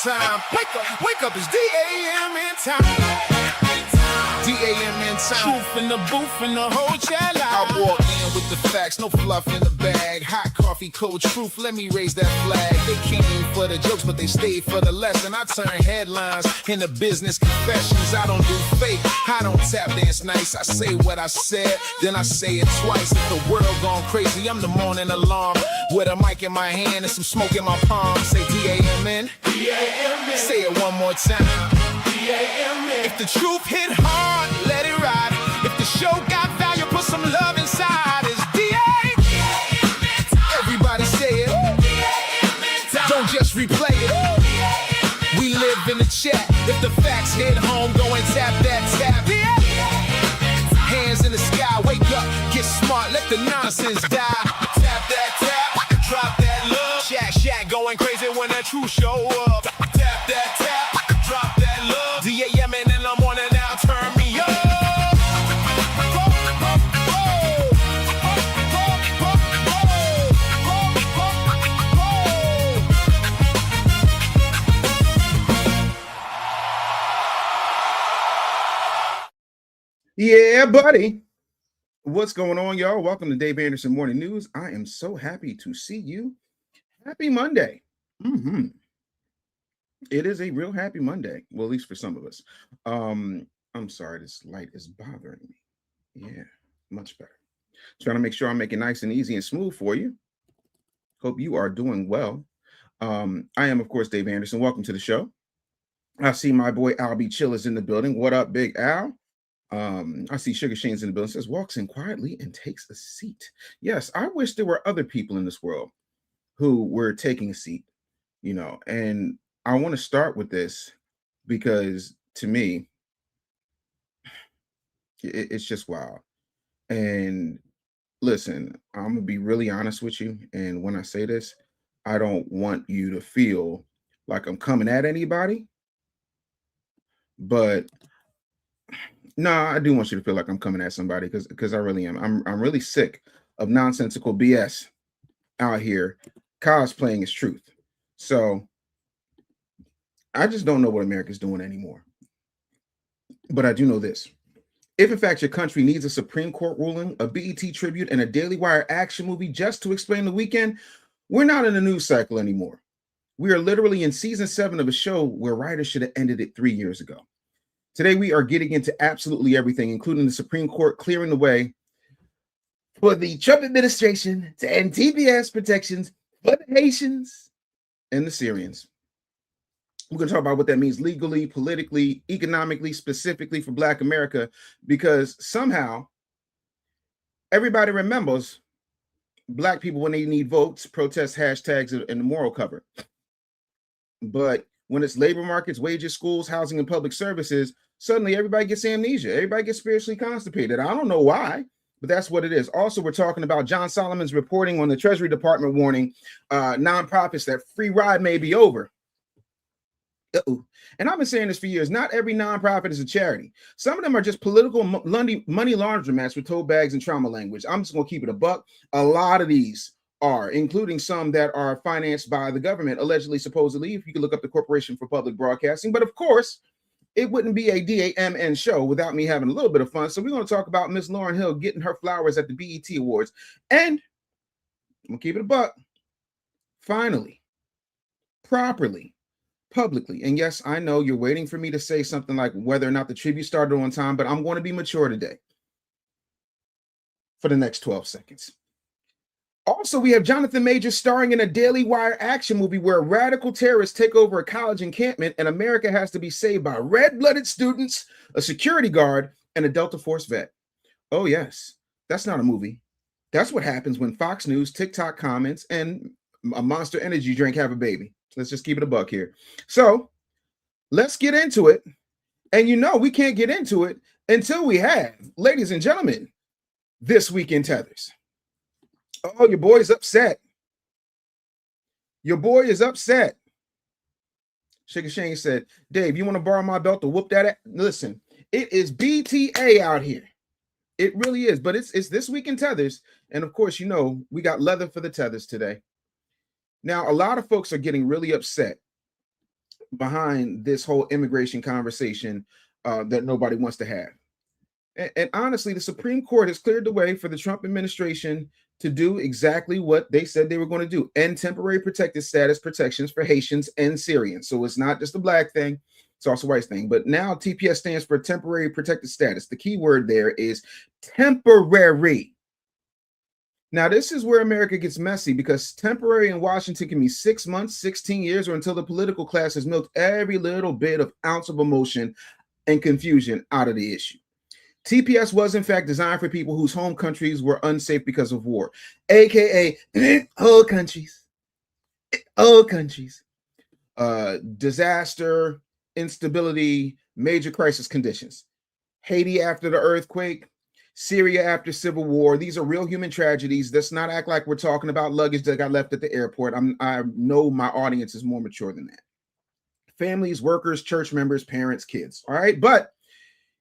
time. Wake up, it's DAM in time. DAM in time. Truth in the booth and the whole chat I walk in with the facts, no fluff in the bag. Hot coffee, cold truth, let me raise that flag. They came for the jokes, but they stayed for the lesson. I turn headlines into business confessions. I don't do fake, I don't tap dance nice. I say what I said, then I say it twice. If the world gone crazy, I'm the morning alarm. With a mic in my hand and some smoke in my palm. Say DAMN, DAMN. Say it one more time. DAMN. If the truth hit hard, let it ride. If the show got value, put some love inside. It's DAMN. Everybody say it. Don't just replay it. We live in the chat. If the facts hit home, go and tap that tap. Hands in the sky, wake up, get smart, let the nonsense die. Tap that tap, drop that love. Shack going crazy when that truth show up. Tap that tap, drop that love. DAMN in the morning now, turn me up. Yeah, buddy. What's going on, y'all? Welcome to Dave Anderson Morning News. I am so happy to see you. Happy Monday. It is a real happy Monday. Well, at least for some of us. I'm sorry, this light is bothering me. Yeah, much better. Trying to make sure I'm making it nice and easy and smooth for you. Hope you are doing well. I am, of course, Dave Anderson. Welcome to the show. I see my boy Albie Chill is in the building. What up, Big Al? I see Sugar Shane's in the building. Says walks in quietly and takes a seat. Yes, I wish there were other people in this world who were taking a seat, you know, and I want to start with this because to me, it's just wild. And listen, I'm gonna be really honest with you. And when I say this, I don't want you to feel like I'm coming at anybody, but no, I do want you to feel like I'm coming at somebody because I really am. I'm really sick of nonsensical BS out here cosplaying as truth. So I just don't know what America's doing anymore. But I do know this. If in fact your country needs a Supreme Court ruling, a BET tribute, and a Daily Wire action movie just to explain the weekend, we're not in a news cycle anymore. We are literally in season 7 of a show where writers should have ended it 3 years ago. Today, we are getting into absolutely everything, including the Supreme Court clearing the way for the Trump administration to end TPS protections for the Haitians and the Syrians. We're going to talk about what that means legally, politically, economically, specifically for Black America, because somehow everybody remembers Black people when they need votes, protest hashtags, and the moral cover. But when it's labor markets, wages, schools, housing, and public services, suddenly everybody gets amnesia. Everybody gets spiritually constipated. I don't know why, but that's what it is. Also, we're talking about John Solomon's reporting on the Treasury Department warning nonprofits that free ride may be over. And I've been saying this for years. Not every nonprofit is a charity. Some of them are just political money laundromats with tote bags and trauma language. I'm just going to keep it a buck. A lot of these are, including some that are financed by the government, allegedly, supposedly, if you could look up the Corporation for Public Broadcasting. But of course, it wouldn't be a DAMN show without me having a little bit of fun. So we're going to talk about Miss Lauryn Hill getting her flowers at the BET Awards. And I'm going to keep it a buck. Finally, properly, publicly. And yes, I know you're waiting for me to say something like whether or not the tribute started on time, but I'm going to be mature today for the next 12 seconds. Also, we have Jonathan Majors starring in a Daily Wire action movie where radical terrorists take over a college encampment and America has to be saved by red-blooded students, a security guard, and a Delta Force vet. Oh, yes, that's not a movie. That's what happens when Fox News, TikTok comments, and a Monster Energy drink have a baby. Let's just keep it a buck here. So let's get into it. And you know we can't get into it until we have, ladies and gentlemen, This Week in Tethers. Oh, your boy's upset. Your boy is upset. Sugar Shane said, Dave, you want to borrow my belt to whoop that? Listen, it is BTA out here. It really is. But it's This Week in Tethers. And of course, you know, we got leather for the tethers today. Now, a lot of folks are getting really upset behind this whole immigration conversation that nobody wants to have. And honestly, the Supreme Court has cleared the way for the Trump administration to do exactly what they said they were going to do: end temporary protected status protections for Haitians and Syrians. So it's not just a black thing, it's also a white thing. But now TPS stands for temporary protected status. The key word there is temporary. Now, this is where America gets messy, because temporary in Washington can be 6 months, 16 years, or until the political class has milked every little bit of ounce of emotion and confusion out of the issue. TPS was, in fact, designed for people whose home countries were unsafe because of war, aka whole countries, disaster, instability, major crisis conditions. Haiti after the earthquake, Syria after civil war. These are real human tragedies. Let's not act like we're talking about luggage that got left at the airport. I know my audience is more mature than that. Families, workers, church members, parents, kids. All right. But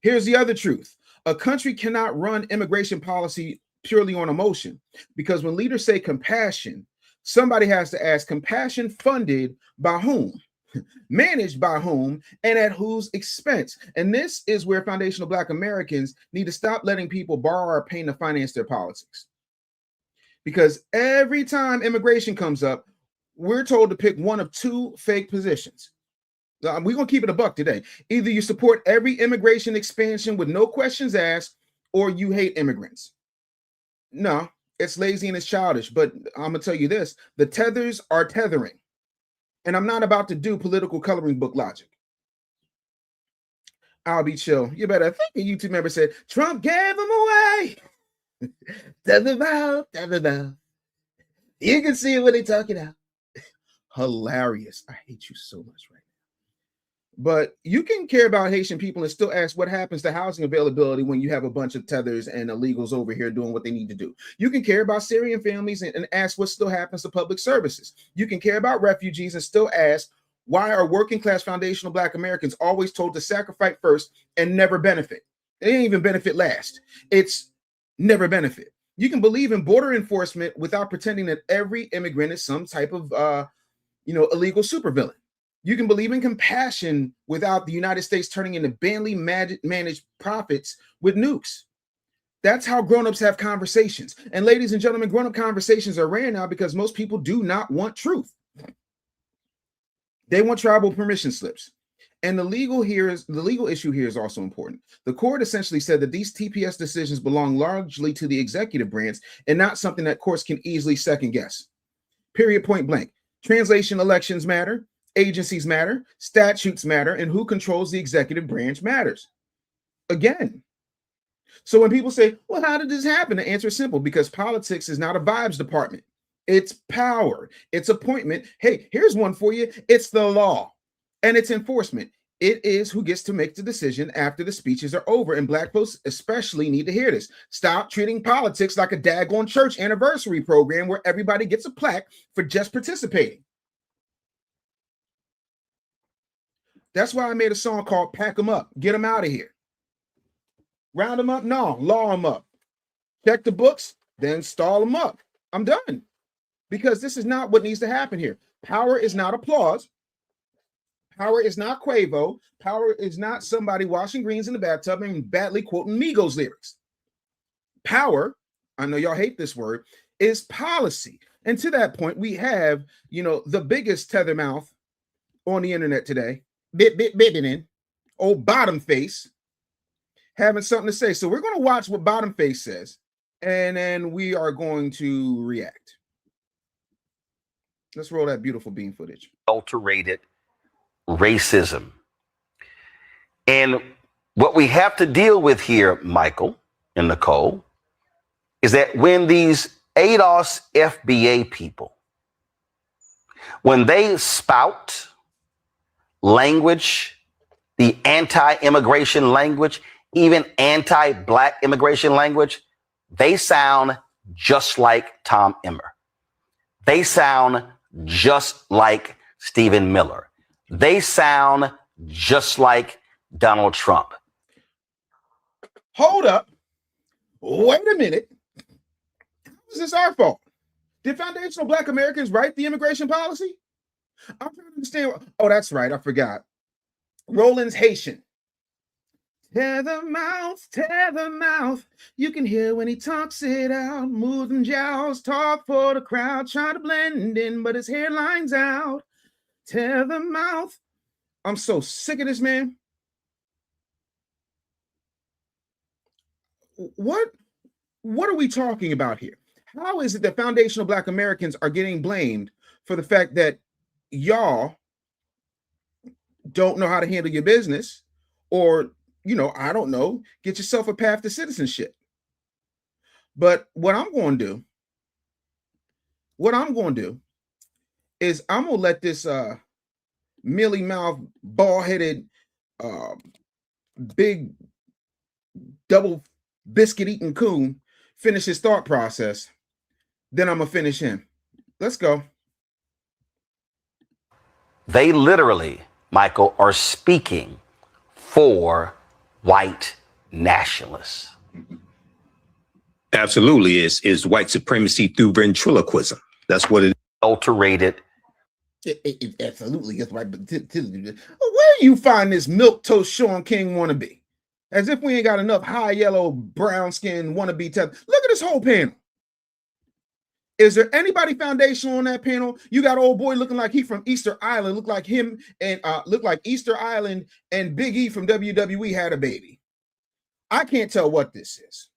here's the other truth. A country cannot run immigration policy purely on emotion, because when leaders say compassion, somebody has to ask, compassion funded by whom? Managed by whom, and at whose expense? And this is where foundational Black Americans need to stop letting people borrow our pain to finance their politics. Because every time immigration comes up, we're told to pick one of two fake positions. We're going to keep it a buck today. Either you support every immigration expansion with no questions asked, or you hate immigrants. No, it's lazy and it's childish. But I'm going to tell you this: the tethers are tethering. And I'm not about to do political coloring book logic. I'll be chill. You better think a YouTube member said, Trump gave them away. Tether. You can see what they're talking about. Hilarious. I hate you so much right now. But you can care about Haitian people and still ask what happens to housing availability when you have a bunch of tethers and illegals over here doing what they need to do. You can care about Syrian families and ask what still happens to public services. You can care about refugees and still ask, why are working class foundational Black Americans always told to sacrifice first and never benefit? They didn't even benefit last. It's never benefit. You can believe in border enforcement without pretending that every immigrant is some type of illegal supervillain. You can believe in compassion without the United States turning into badly managed profits with nukes. That's how grown-ups have conversations. And ladies and gentlemen, grown-up conversations are rare now because most people do not want truth. They want tribal permission slips. And the legal issue here is also important. The court essentially said that these TPS decisions belong largely to the executive branch and not something that courts can easily second guess. Period, point blank. Translation: elections matter. Agencies matter, statutes matter, and who controls the executive branch matters. Again. So when people say, well, how did this happen? The answer is simple: because politics is not a vibes department. It's power. It's appointment. Hey, here's one for you. It's the law and it's enforcement. It is who gets to make the decision after the speeches are over. And Black folks especially need to hear this. Stop treating politics like a daggone church anniversary program where everybody gets a plaque for just participating. That's why I made a song called Pack 'em Up, Get 'em Out of Here. Round them up? No, law them up. Check the books, then stall them up. I'm done. Because this is not what needs to happen here. Power is not applause. Power is not Quavo. Power is not somebody washing greens in the bathtub and badly quoting Migos lyrics. Power, I know y'all hate this word, is policy. And to that point, we have, the biggest tether mouth on the internet today. Old Bottom Face having something to say. So we're going to watch what Bottom Face says, and then we are going to react. Let's roll that beautiful beam footage. Adulterated racism. And what we have to deal with here, Michael and Nicole, is that when these ADOS FBA people, when they spout language, the anti-immigration language, even anti-Black immigration language, they sound just like Tom Emmer. They sound just like Stephen Miller. They sound just like Donald Trump. Hold up. Wait a minute. Is this our fault? Did foundational Black Americans write the immigration policy? I'm trying to understand. Oh, that's right. I forgot. Roland's Haitian. Tear the mouth, tear the mouth. You can hear when he talks it out. Move them jowls, talk for the crowd. Try to blend in, but his hairline's out. Tear the mouth. I'm so sick of this, man. What are we talking about here? How is it that foundational Black Americans are getting blamed for the fact that y'all don't know how to handle your business, or, you know, I don't know, get yourself a path to citizenship? But what I'm going to do is I'm going to let this mealy mouth, ball-headed, big double biscuit eating coon finish his thought process. Then I'm going to finish him. Let's go. They literally, Michael, are speaking for white nationalists. Absolutely. Is white supremacy through ventriloquism. That's what it is. Adulterated. It absolutely is right. But where you find this milk toast Sean King wannabe? As if we ain't got enough high yellow, brown skin wannabe. Look at this whole panel. Is there anybody foundational on that panel? You got old boy looking like he from Easter Island, look like him, and look like Easter Island and Big E from WWE had a baby. I can't tell what this is,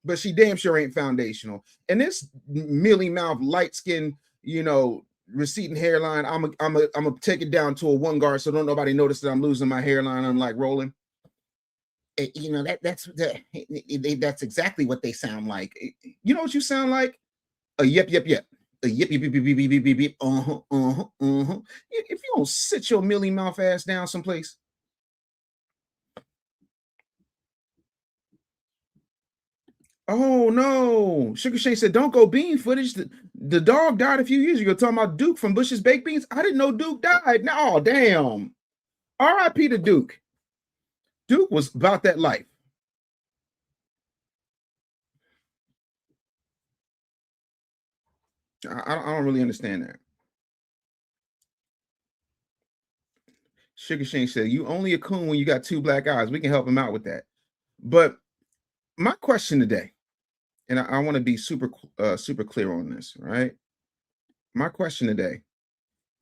but she damn sure ain't foundational. And this mealy mouth, light skin, you know, receding hairline, I'm gonna take it down to a 1 guard so don't nobody notice that I'm losing my hairline, unlike Roland. You know, that's exactly what they sound like. You know what you sound like? A yep, yep, yep. A yep, yep, yep, yep, yep, yep, yep, yep. If you don't sit your mealy mouth ass down someplace. Oh no. Sugar Shane said, don't go bean footage. The dog died a few years ago. Talking about Duke from Bush's Baked Beans. I didn't know Duke died. No, damn. R.I.P. to Duke. Duke was about that life. I don't really understand that. Sugar Shane said, you only a coon when you got 2 black eyes. We can help him out with that. But my question today, and I want to be super clear on this, right? My question today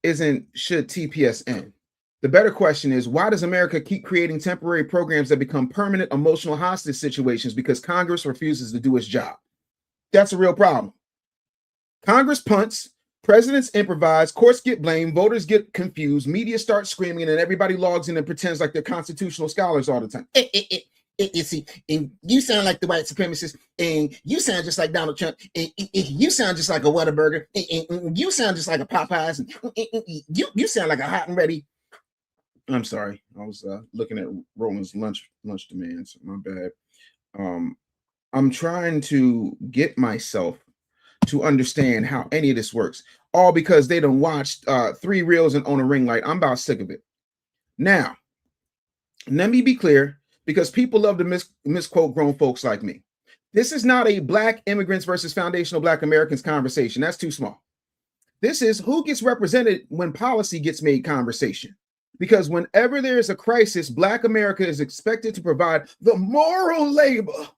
isn't should TPS end? The better question is, why does America keep creating temporary programs that become permanent emotional hostage situations because Congress refuses to do its job? That's a real problem. Congress punts, presidents improvise, courts get blamed, voters get confused, media starts screaming, and then everybody logs in and pretends like they're constitutional scholars all the time. You see, and you sound like the white supremacist, and you sound just like Donald Trump, and you sound just like a Whataburger, and you sound just like a Popeyes, and you sound like a hot and ready. I'm sorry, I was looking at Roland's lunch demands. My bad. I'm trying to get myself to understand how any of this works, all because they done watched 3 reels and own a ring light. I'm about sick of it. Now, let me be clear, because people love to misquote grown folks like me. This is not a Black immigrants versus foundational Black Americans conversation. That's too small. This is who gets represented when policy gets made conversation. Because whenever there is a crisis, Black America is expected to provide the moral labor.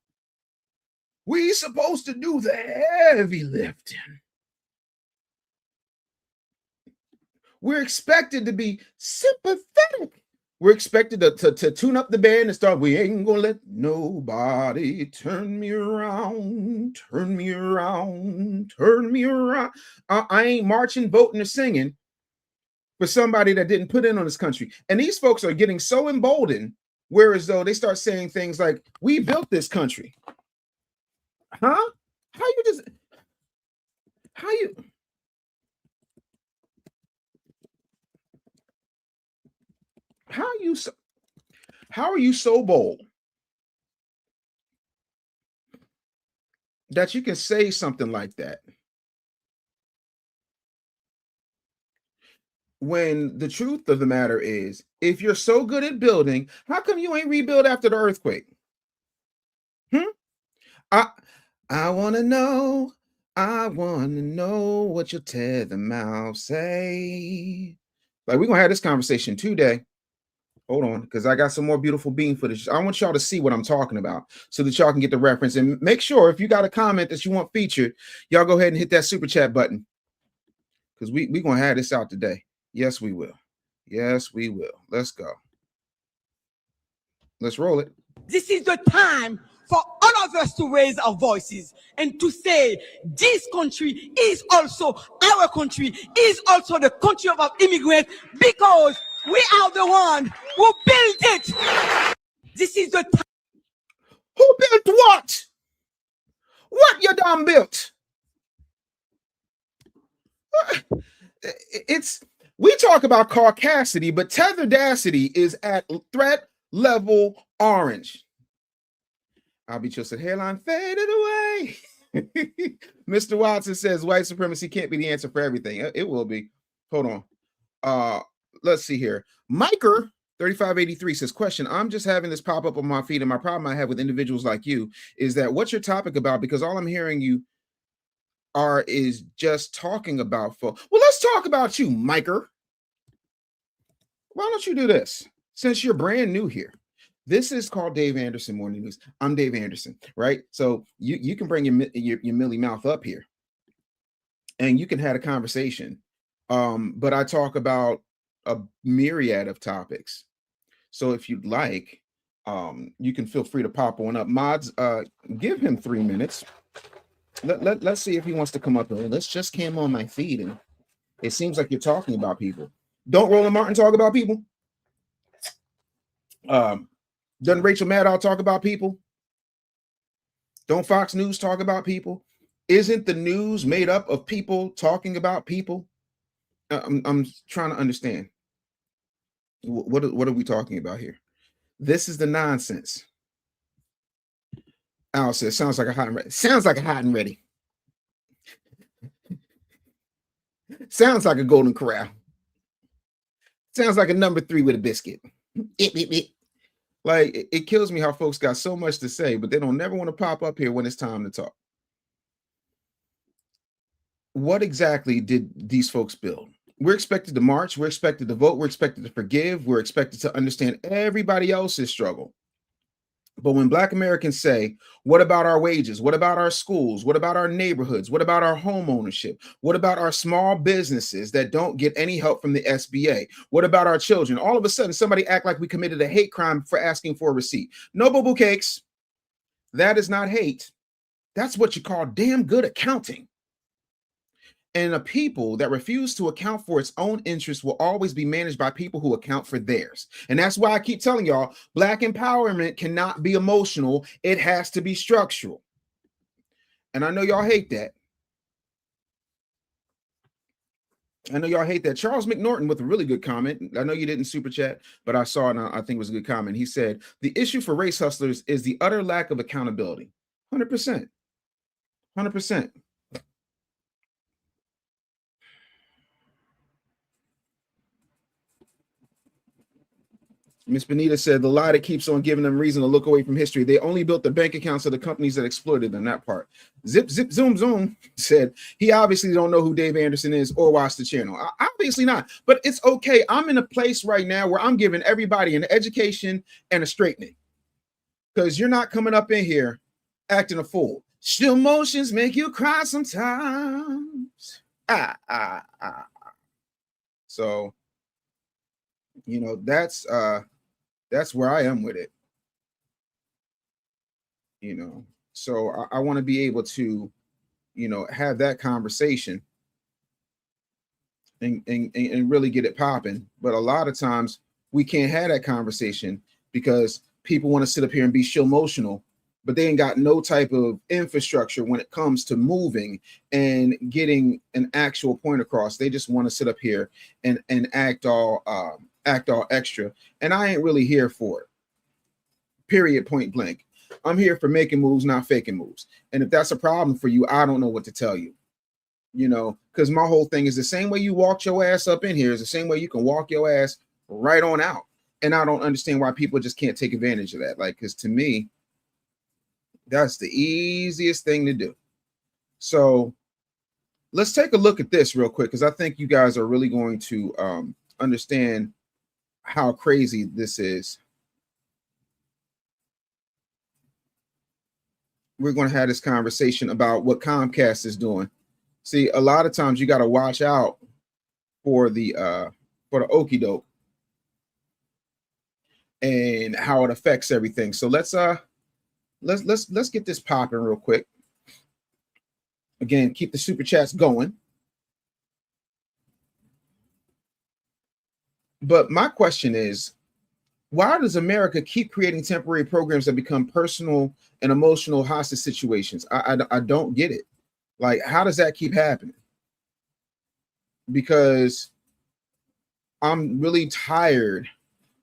We supposed to do the heavy lifting. We're expected to be sympathetic. We're expected to tune up the band and start, we ain't gonna let nobody turn me around, turn me around, turn me around. I ain't marching, voting, or singing for somebody that didn't put in on this country. And these folks are getting so emboldened, whereas though they start saying things like, we built this country. Huh? How are you so bold that you can say something like that when the truth of the matter is, if you're so good at building, how come you ain't rebuild after the earthquake? I want to know I want to know what your tether mouth say. Like, we're going to have this conversation today. Hold on, because I got some more beautiful bean footage. I want y'all to see what I'm talking about so that y'all can get the reference. And make sure if you got a comment that you want featured, y'all go ahead and hit that super chat button, because we're going to have this out today. Yes, we will. Yes, we will. Let's go. Let's roll it. This is the time for all of us to raise our voices and to say this country is also our country, is also the country of our immigrants, because we are the one who built it. This is the time. Who built what? What you done built? We talk about caucasity, but tetherdacity is at threat level orange. I'll be just a hairline faded away. Mr. Watson says white supremacy can't be the answer for everything. It will be. Hold on. Let's see here. Miker 3583 says, question, I'm just having this pop up on my feed, and my problem I have with individuals like you is that what's your topic about? Because all I'm hearing you is just talking about folks. Well, let's talk about you, Miker. Why don't you do this? Since you're brand new here. This is called Dave Anderson Morning News. I'm Dave Anderson, right? So you can bring your Millie mouth up here and you can have a conversation. But I talk about a myriad of topics. So if you'd like, you can feel free to pop one up. Mods, give him 3 minutes. Let's see if he wants to come up here. Let's just came on my feed and it seems like you're talking about people. Don't Roland Martin talk about people? Doesn't Rachel Maddow talk about people? Don't Fox News talk about people? Isn't the news made up of people talking about people? I'm trying to understand. What are we talking about here? This is the nonsense. Al says, sounds like a hot and ready. Sounds like a hot and ready. Sounds like a golden corral. Sounds like a number 3 with a biscuit. Like, it kills me how folks got so much to say, but they don't never want to pop up here when it's time to talk. What exactly did these folks build? We're expected to march. We're expected to vote. We're expected to forgive. We're expected to understand everybody else's struggle. But when Black Americans say, what about our wages? What about our schools? What about our neighborhoods? What about our home ownership? What about our small businesses that don't get any help from the SBA? What about our children? All of a sudden, somebody act like we committed a hate crime for asking for a receipt. No boo-boo cakes. That is not hate. That's what you call damn good accounting. And a people that refuse to account for its own interests will always be managed by people who account for theirs. And that's why I keep telling y'all, Black empowerment cannot be emotional. It has to be structural. And I know y'all hate that. I know y'all hate that. Charles McNorton with a really good comment. I know you didn't super chat, but I saw it and I think it was a good comment. He said, the issue for race hustlers is the utter lack of accountability. 100%. 100%. Miss Benita said the lie that keeps on giving them reason to look away from history. They only built the bank accounts of the companies that exploited them. That part. Zip, zip, zoom, zoom said he obviously don't know who Dave Anderson is or watch the channel. Obviously not, but it's okay. I'm in a place right now where I'm giving everybody an education and a straightening, because you're not coming up in here acting a fool. Still motions make you cry sometimes. So, you know, that's where I am with it, you know. So I want to be able to, you know, have that conversation and really get it popping. But a lot of times we can't have that conversation because people want to sit up here and be show emotional, but they ain't got no type of infrastructure when it comes to moving and getting an actual point across. They just want to sit up here and act all extra, and I ain't really here for it. Period, point blank. I'm here for making moves, not faking moves. And if that's a problem for you, I don't know what to tell you. You know, because my whole thing is the same way you walked your ass up in here is the same way you can walk your ass right on out. And I don't understand why people just can't take advantage of that. Like, because to me, that's the easiest thing to do. So let's take a look at this real quick, because I think you guys are really going to understand how crazy this is. We're going to have this conversation about what Comcast is doing. See, a lot of times you got to watch out for the okie doke and how it affects everything. So let's get this popping real quick. Again, keep the super chats going. But my question is, why does America keep creating temporary programs that become personal and emotional hostage situations? I don't get it. Like, how does that keep happening? Because I'm really tired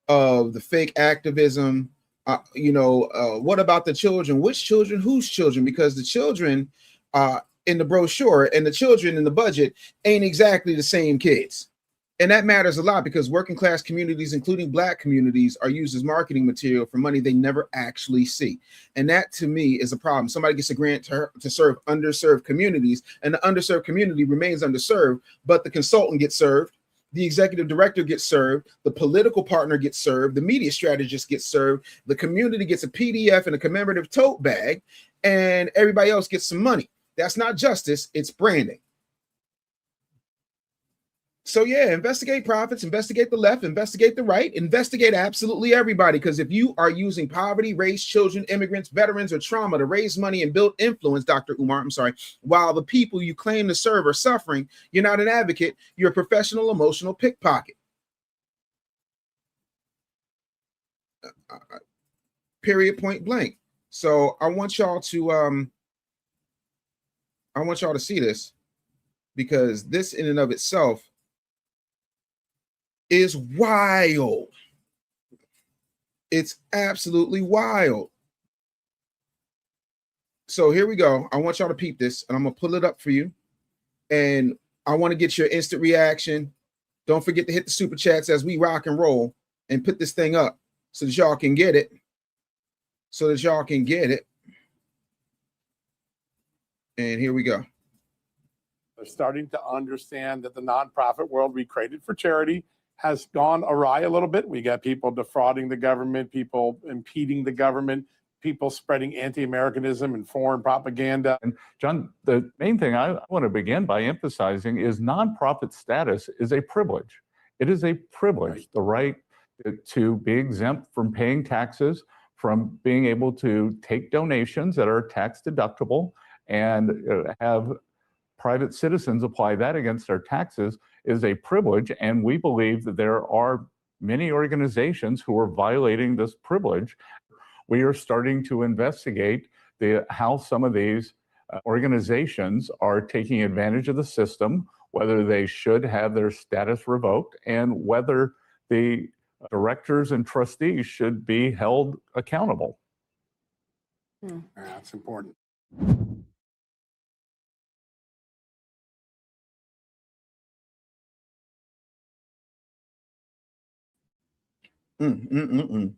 of the fake activism. What about the children? Which children? Whose children? Because the children in the brochure and the children in the budget ain't exactly the same kids. And that matters a lot, because working class communities, including Black communities, are used as marketing material for money they never actually see. And that, to me, is a problem. Somebody gets a grant to serve underserved communities, and the underserved community remains underserved, but the consultant gets served, the executive director gets served, the political partner gets served, the media strategist gets served, the community gets a PDF and a commemorative tote bag, and everybody else gets some money. That's not justice, it's branding. So yeah, investigate profits, investigate the left, investigate the right, investigate absolutely everybody. Because if you are using poverty, race, children, immigrants, veterans, or trauma to raise money and build influence, Dr. Umar, I'm sorry, while the people you claim to serve are suffering, you're not an advocate, you're a professional emotional pickpocket. Period, point blank. So I want y'all to see this, because this in and of itself is wild. It's absolutely wild. So here we go. I want y'all to peep this, and I'm gonna pull it up for you. And I want to get your instant reaction. Don't forget to hit the super chats as we rock and roll and put this thing up so that y'all can get it. And here we go. They're starting to understand that the nonprofit world we created for charity has gone awry a little bit. We got people defrauding the government, people impeding the government, people spreading anti-Americanism and foreign propaganda. And John, the main thing I want to begin by emphasizing is nonprofit status is a privilege. It is a privilege, right. The right to be exempt from paying taxes, from being able to take donations that are tax deductible, and have private citizens apply that against our taxes is a privilege. And we believe that there are many organizations who are violating this privilege. We are starting to investigate how some of these organizations are taking advantage of the system, whether they should have their status revoked, and whether the directors and trustees should be held accountable. That's important. I'm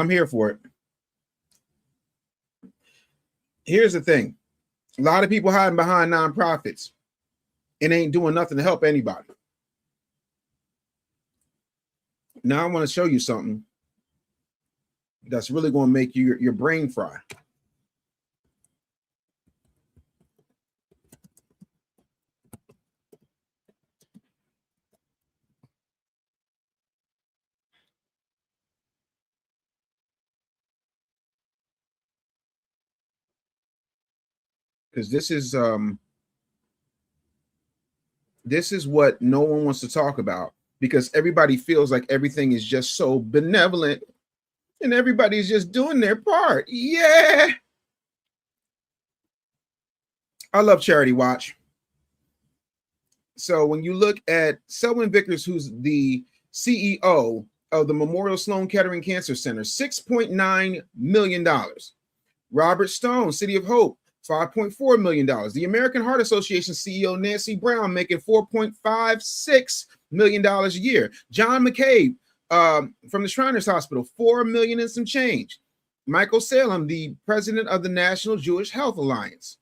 here for it. Here's the thing. A lot of people hiding behind nonprofits and ain't doing nothing to help anybody. Now I want to show you something that's really going to make your brain fry. Because this is what no one wants to talk about, because everybody feels like everything is just so benevolent and everybody's just doing their part. Yeah. I love Charity Watch. So when you look at Selwyn Vickers, who's the CEO of the Memorial Sloan Kettering Cancer Center, $6.9 million. Robert Stone, City of Hope, $5.4 million. The American Heart Association CEO Nancy Brown making $4.56 million a year. John McCabe from the Shriners Hospital, $4 million and some change. Michael Salem, the president of the National Jewish Health Alliance,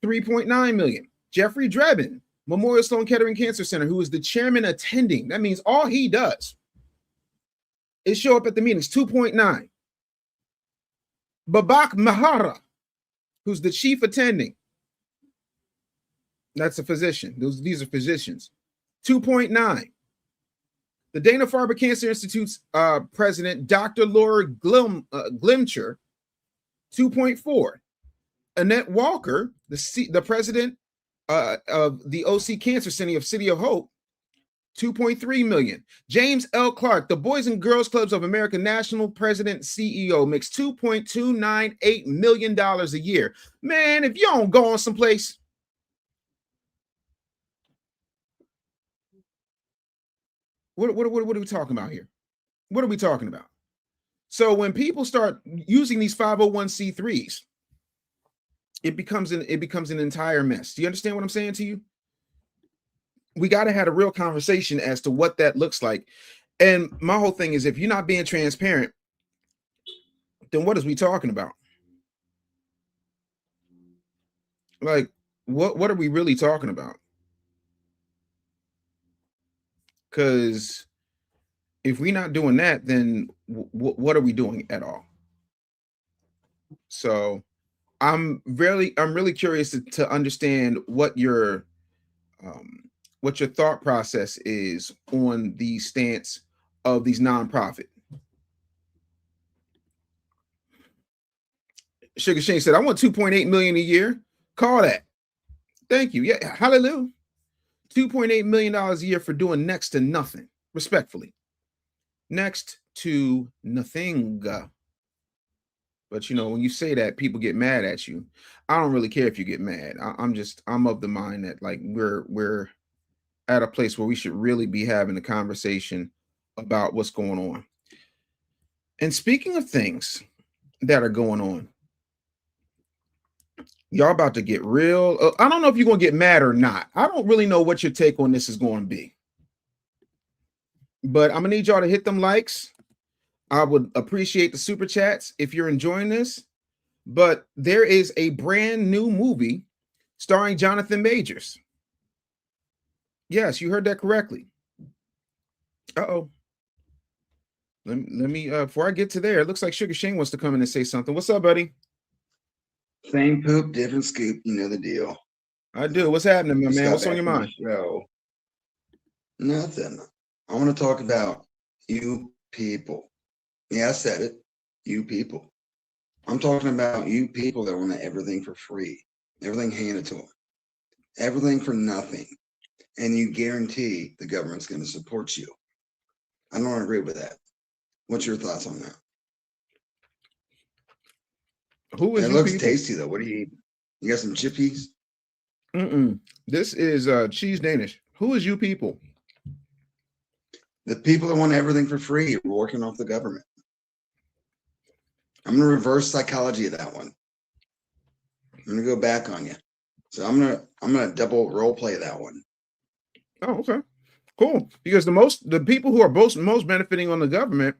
$3.9 million. Jeffrey Drebin, Memorial Sloan Kettering Cancer Center, who is the chairman attending. That means all he does is show up at the meetings. 2.9. Babak Mahara, who's the chief attending. That's a physician. These are physicians. 2.9. The Dana-Farber Cancer Institute's president, Dr. Laura Glimcher, 2.4. Annette Walker, the president of the OC Cancer Center of City of Hope, 2.3 million. James L. Clark, the Boys and Girls Clubs of America national president CEO, makes $2.298 million a year. Man, if you don't go on someplace, what are we talking about here? What are we talking about? So when people start using these 501c3s, it becomes an entire mess. Do you understand what I'm saying to you? We got to have a real conversation as to what that looks like. And my whole thing is, if you're not being transparent, then what is we talking about? Like, what are we really talking about? Because if we're not doing that, then what are we doing at all? So I'm really curious to understand what your thought process is on the stance of these nonprofit. Sugar Shane said, I want 2.8 million a year. Call that. Thank you. Yeah, hallelujah. $2.8 million a year for doing next to nothing, respectfully. Next to nothing. But you know, when you say that, people get mad at you. I don't really care if you get mad. I'm of the mind that like we're at a place where we should really be having a conversation about what's going on. And speaking of things that are going on, y'all about to get real. I don't know if you're going to get mad or not. I don't really know what your take on this is going to be. But I'm going to need y'all to hit them likes. I would appreciate the super chats if you're enjoying this. But there is a brand new movie starring Jonathan Majors. Yes, you heard that correctly. Uh-oh. Let me before I get to there, it looks like Sugar Shane wants to come in and say something. What's up, buddy? Same poop, different scoop. You know the deal. I do. What's happening, my Just man? got What's on back your from mind? the show. Nothing. I want to talk about you people. Yeah, I said it. You people. I'm talking about you people that want everything for free, everything handed to them, everything for nothing, and you guarantee the government's going to support you. I don't agree with that. What's your thoughts on that? Who is It you looks people? tasty though. What do you eat? You got some chippies? This is cheese Danish. Who is you people? The people that want everything for free, working off the government. I'm gonna reverse psychology of that one. I'm gonna go back on you. So I'm gonna double role play that one. Oh, okay. Cool. Because the people who are most benefiting on the government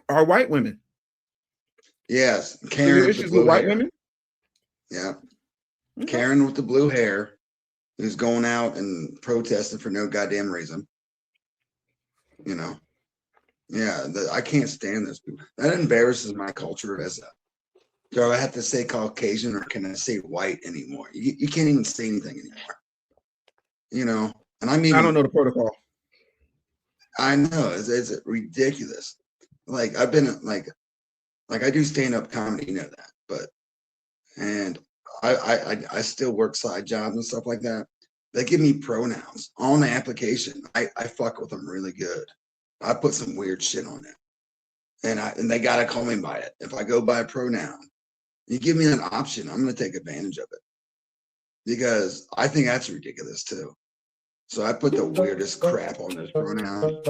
are white women. Yes, So Karen your with the issues blue with white hair. women? Yeah, Okay. Karen with the blue hair, who's going out and protesting for no goddamn reason. You know, yeah, I can't stand those people. That embarrasses my culture as a. Do I have to say Caucasian or can I say white anymore? You can't even say anything anymore. You know, and I'm even. I don't know the protocol. I know it's ridiculous. Like I've been like I do stand-up comedy, you know that, but and I still work side jobs and stuff like that. They give me pronouns on the application. I fuck with them really good. I put some weird shit on it, and they gotta call me by it. If I go by a pronoun, you give me an option, I'm gonna take advantage of it because I think that's ridiculous too. So I put the weirdest crap on this pronoun,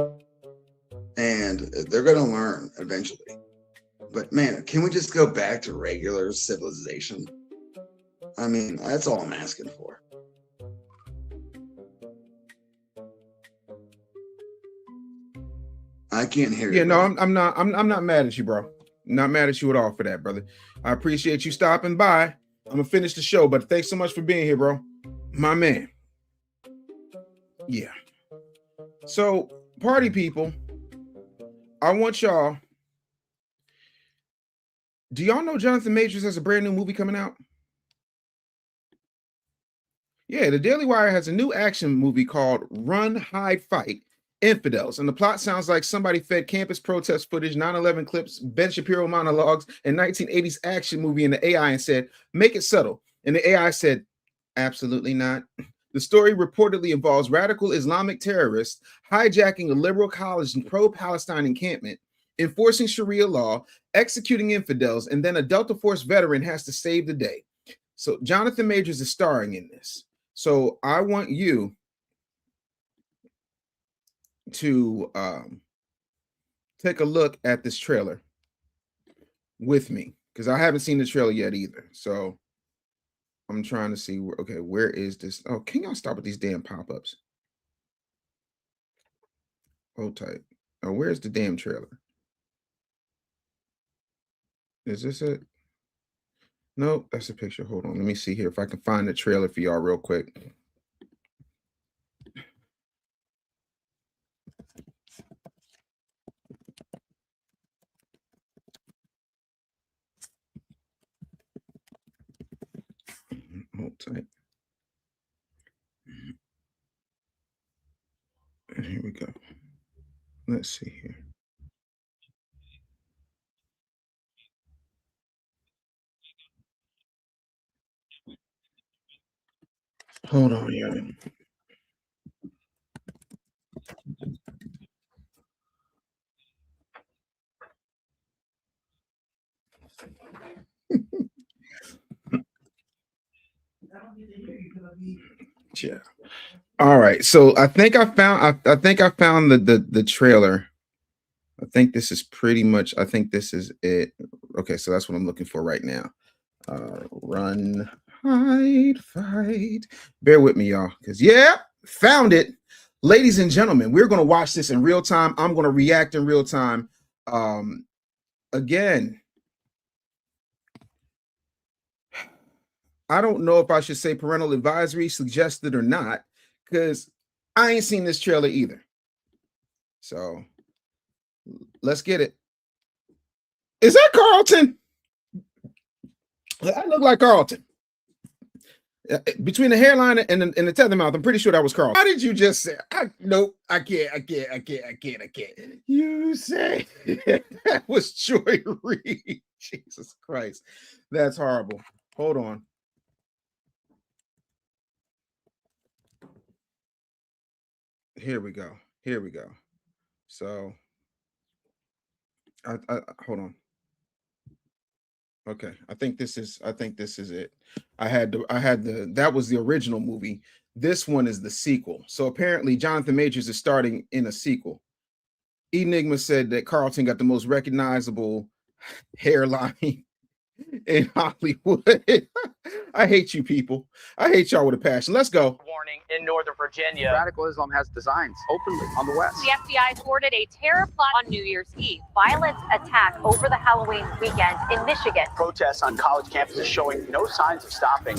and they're gonna learn eventually. But man, can we just go back to regular civilization? I mean, that's all I'm asking for. I can't hear you. Yeah, no, brother. I'm not mad at you, bro. Not mad at you at all for that, brother. I appreciate you stopping by. I'm gonna finish the show, but thanks so much for being here, bro. My man. Yeah. So, party people, I want y'all. Do y'all know Jonathan Majors has a brand new movie coming out? Yeah, the Daily Wire has a new action movie called Run, Hide, Fight, Infidels. And the plot sounds like somebody fed campus protest footage, 9/11 clips, Ben Shapiro monologues, and 1980s action movie in the AI and said, make it subtle. And the AI said, absolutely not. The story reportedly involves radical Islamic terrorists hijacking a liberal college and pro-Palestine encampment, enforcing Sharia law, executing infidels, and then a Delta Force veteran has to save the day. So Jonathan Majors is starring in this. So I want you to take a look at this trailer with me, because I haven't seen the trailer yet either. So I'm trying to see where, okay, where is this? Oh, can y'all stop with these damn pop-ups? Hold tight. Oh, where's the damn trailer? Is this it? Nope, that's a picture. Hold on. Let me see here if I can find the trailer for y'all real quick. Hold tight. Here we go. Let's see here. Hold on, y'all. Yeah. All right. So I think I found the trailer. I think this is pretty much, I think this is it. Okay, so that's what I'm looking for right now. Run, hide, fight. Bear with me, y'all, because yeah, found it. Ladies and gentlemen, we're gonna watch this in real time. I'm gonna react in real time. Again, I don't know if I should say parental advisory suggested or not, because I ain't seen this trailer either. So let's get it. Is that Carlton? I look like Carlton. Between the hairline and the tether mouth, I'm pretty sure that was Carlton. How did you just say? Nope, I can't. You say that was Joy Reid. Jesus Christ, that's horrible. Hold on. Here we go. So, I hold on. Okay, I think this is it. That was the original movie. This one is the sequel. So apparently Jonathan Majors is starting in a sequel. Enigma said that Carlton got the most recognizable hairline in Hollywood. I hate you people. I hate y'all with a passion. Let's go. Warning in Northern Virginia. Radical Islam has designs openly on the West. The FBI thwarted a terror plot on New Year's Eve. Violent attack over the Halloween weekend in Michigan. Protests on college campuses showing no signs of stopping.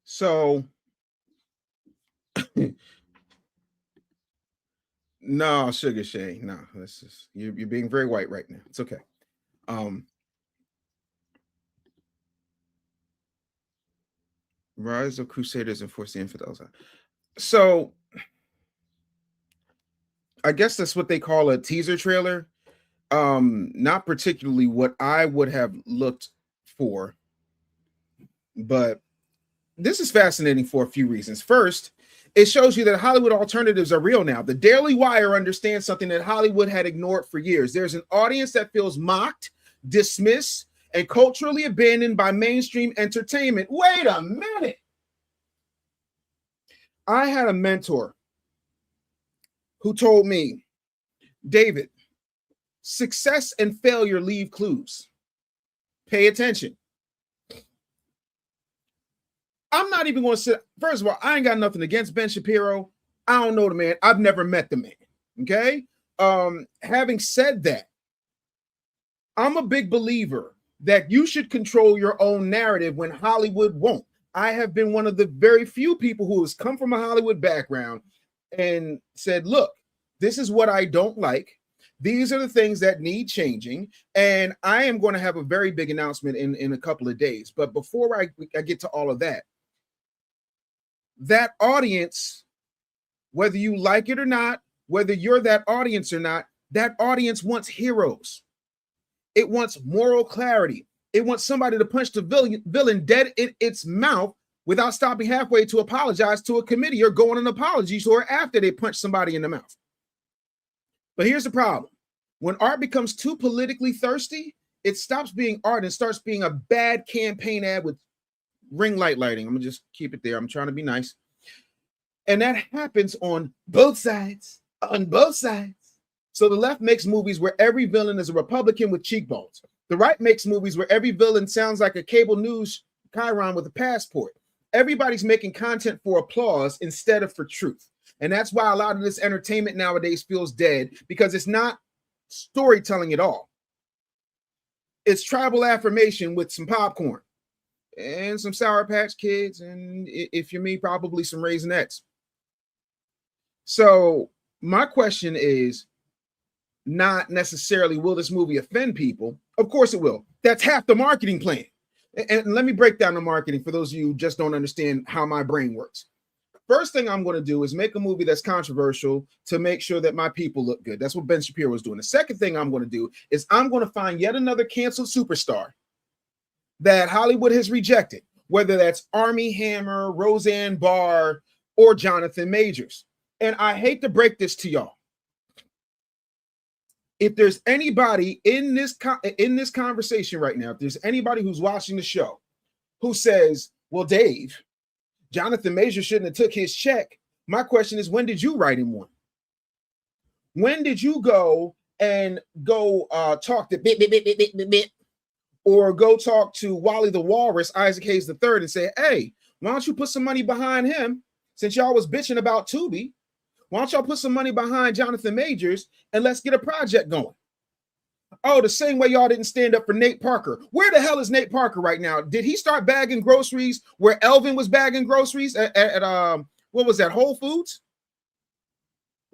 So no, Sugar Shay. No, this is you're being very white right now. It's okay. Rise of Crusaders and Force the Infidels. So I guess that's what they call a teaser trailer. Not particularly what I would have looked for, but this is fascinating for a few reasons. First, it shows you that Hollywood alternatives are real now. The Daily Wire understands something that Hollywood had ignored for years. There's an audience that feels mocked, dismissed, and culturally abandoned by mainstream entertainment. Wait a minute. I had a mentor who told me, David, success and failure leave clues. Pay attention. I'm not even going to sit. First of all, I ain't got nothing against Ben Shapiro. I don't know the man. I've never met the man. Okay. Having said that, I'm a big believer that you should control your own narrative when Hollywood won't. I have been one of the very few people who has come from a Hollywood background and said, look, this is what I don't like. These are the things that need changing. And I am going to have a very big announcement in a couple of days. But before I get to all of that, that audience, whether you like it or not, whether you're that audience or not, that audience wants heroes. It wants moral clarity. It wants somebody to punch the villain dead in its mouth without stopping halfway to apologize to a committee or go on an apology tour after they punch somebody in the mouth. But here's the problem. When art becomes too politically thirsty, it stops being art and starts being a bad campaign ad with ring light lighting. I'm going to just keep it there. I'm trying to be nice. And that happens on both sides. On both sides. So the left makes movies where every villain is a Republican with cheekbones. The right makes movies where every villain sounds like a cable news chyron with a passport. Everybody's making content for applause instead of for truth. And that's why a lot of this entertainment nowadays feels dead, because it's not storytelling at all. It's tribal affirmation with some popcorn and some Sour Patch Kids, and if you're me, probably some Raisinets. So my question is not necessarily, will this movie offend people? Of course it will. That's half the marketing plan. And let me break down the marketing for those of you who just don't understand how my brain works. First thing I'm going to do is make a movie that's controversial to make sure that my people look good. That's what Ben Shapiro was doing. The second thing I'm going to do is I'm going to find yet another canceled superstar that Hollywood has rejected, whether that's Armie Hammer, Roseanne Barr, or Jonathan Majors. And I hate to break this to y'all. If there's anybody in this conversation right now, if there's anybody who's watching the show who says, well, Dave, Jonathan Majors shouldn't have took his check, my question is, when did you write him one? When did you go talk to Bit, or go talk to Wally the Walrus, Isaac Hayes III, and say, hey, why don't you put some money behind him, since y'all was bitching about Tubi? Why don't y'all put some money behind Jonathan Majors and let's get a project going? Oh, the same way y'all didn't stand up for Nate Parker. Where the hell is Nate Parker right now? Did he start bagging groceries where Elvin was bagging groceries at what was that, Whole Foods?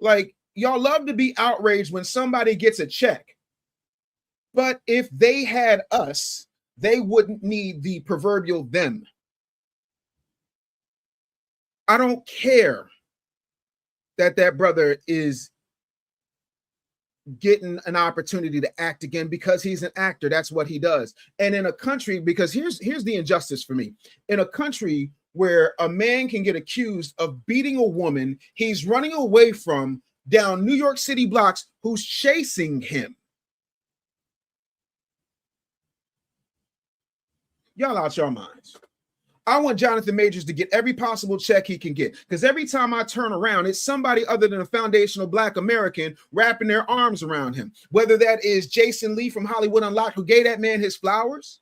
Like, y'all love to be outraged when somebody gets a check. But if they had us, they wouldn't need the proverbial them. I don't care that brother is getting an opportunity to act again because he's an actor. That's what he does. And in a country, because here's the injustice for me. In a country where a man can get accused of beating a woman he's running away from down New York City blocks, who's chasing him. Y'all out your minds. I want Jonathan Majors to get every possible check he can get, because every time I turn around, it's somebody other than a foundational Black American wrapping their arms around him. Whether that is Jason Lee from Hollywood Unlocked, who gave that man his flowers,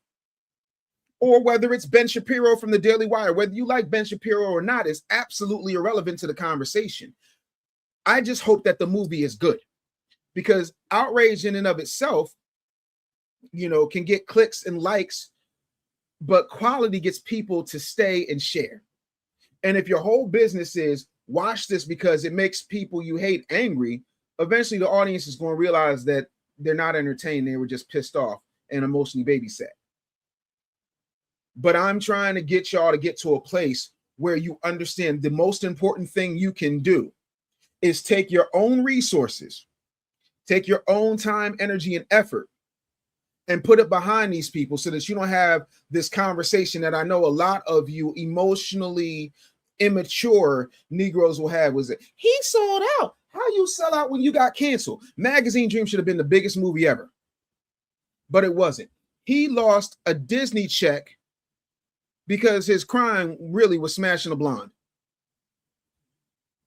or whether it's Ben Shapiro from the Daily Wire. Whether you like Ben Shapiro or not is absolutely irrelevant to the conversation. I just hope that the movie is good, because outrage in and of itself, can get clicks and likes, but quality gets people to stay and share. And if your whole business is watch this because it makes people you hate angry, eventually the audience is going to realize that they're not entertained. They were just pissed off and emotionally babysat. but I'm trying to get y'all to get to a place where you understand the most important thing you can do is take your own resources, take your own time, energy, and effort, and put it behind these people so that you don't have this conversation that I know a lot of you emotionally immature Negroes will have. Was it, he sold out. How you sell out when you got canceled? Magazine Dream should have been the biggest movie ever, but it wasn't. He lost a Disney check because his crime really was smashing a blonde.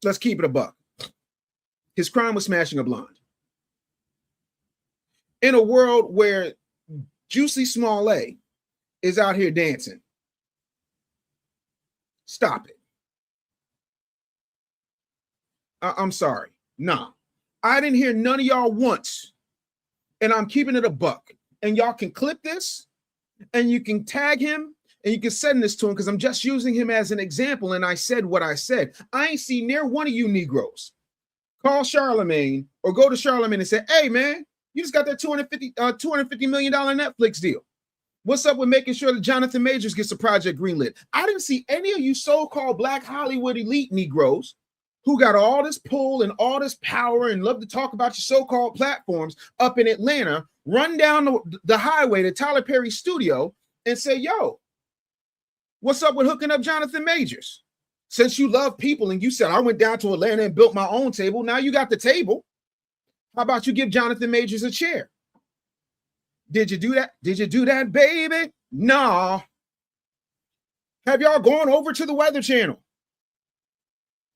Let's keep it a buck. His crime was smashing a blonde. In a world where Juicy Smollett is out here dancing. Stop it. I'm sorry. Nah. I didn't hear none of y'all once. And I'm keeping it a buck. And y'all can clip this and you can tag him and you can send this to him because I'm just using him as an example. And I said what I said. I ain't seen near one of you Negroes call Charlemagne or go to Charlemagne and say, hey, man, you just got that $250 million Netflix deal. What's up with making sure that Jonathan Majors gets a project greenlit? I didn't see any of you so-called Black Hollywood elite Negroes who got all this pull and all this power and love to talk about your so-called platforms up in Atlanta, run down the highway to Tyler Perry's studio and say, yo, what's up with hooking up Jonathan Majors? Since you love people and you said, I went down to Atlanta and built my own table, now you got the table. How about you give Jonathan Majors a chair? Did you do that? Did you do that, baby? No. Have y'all gone over to the Weather Channel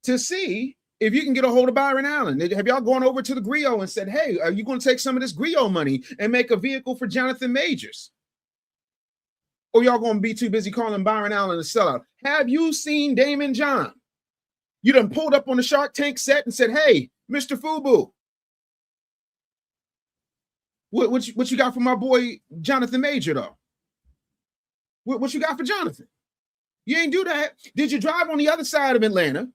to see if you can get a hold of Byron Allen? Have y'all gone over to the Griot and said, hey, are you going to take some of this Griot money and make a vehicle for Jonathan Majors? Or y'all going to be too busy calling Byron Allen a sellout? Have you seen Damon John? You done pulled up on the Shark Tank set and said, hey, Mr. Fubu, what you got for my boy Jonathan Major, though? What you got for Jonathan? You ain't do that. Did you drive on the other side of Atlanta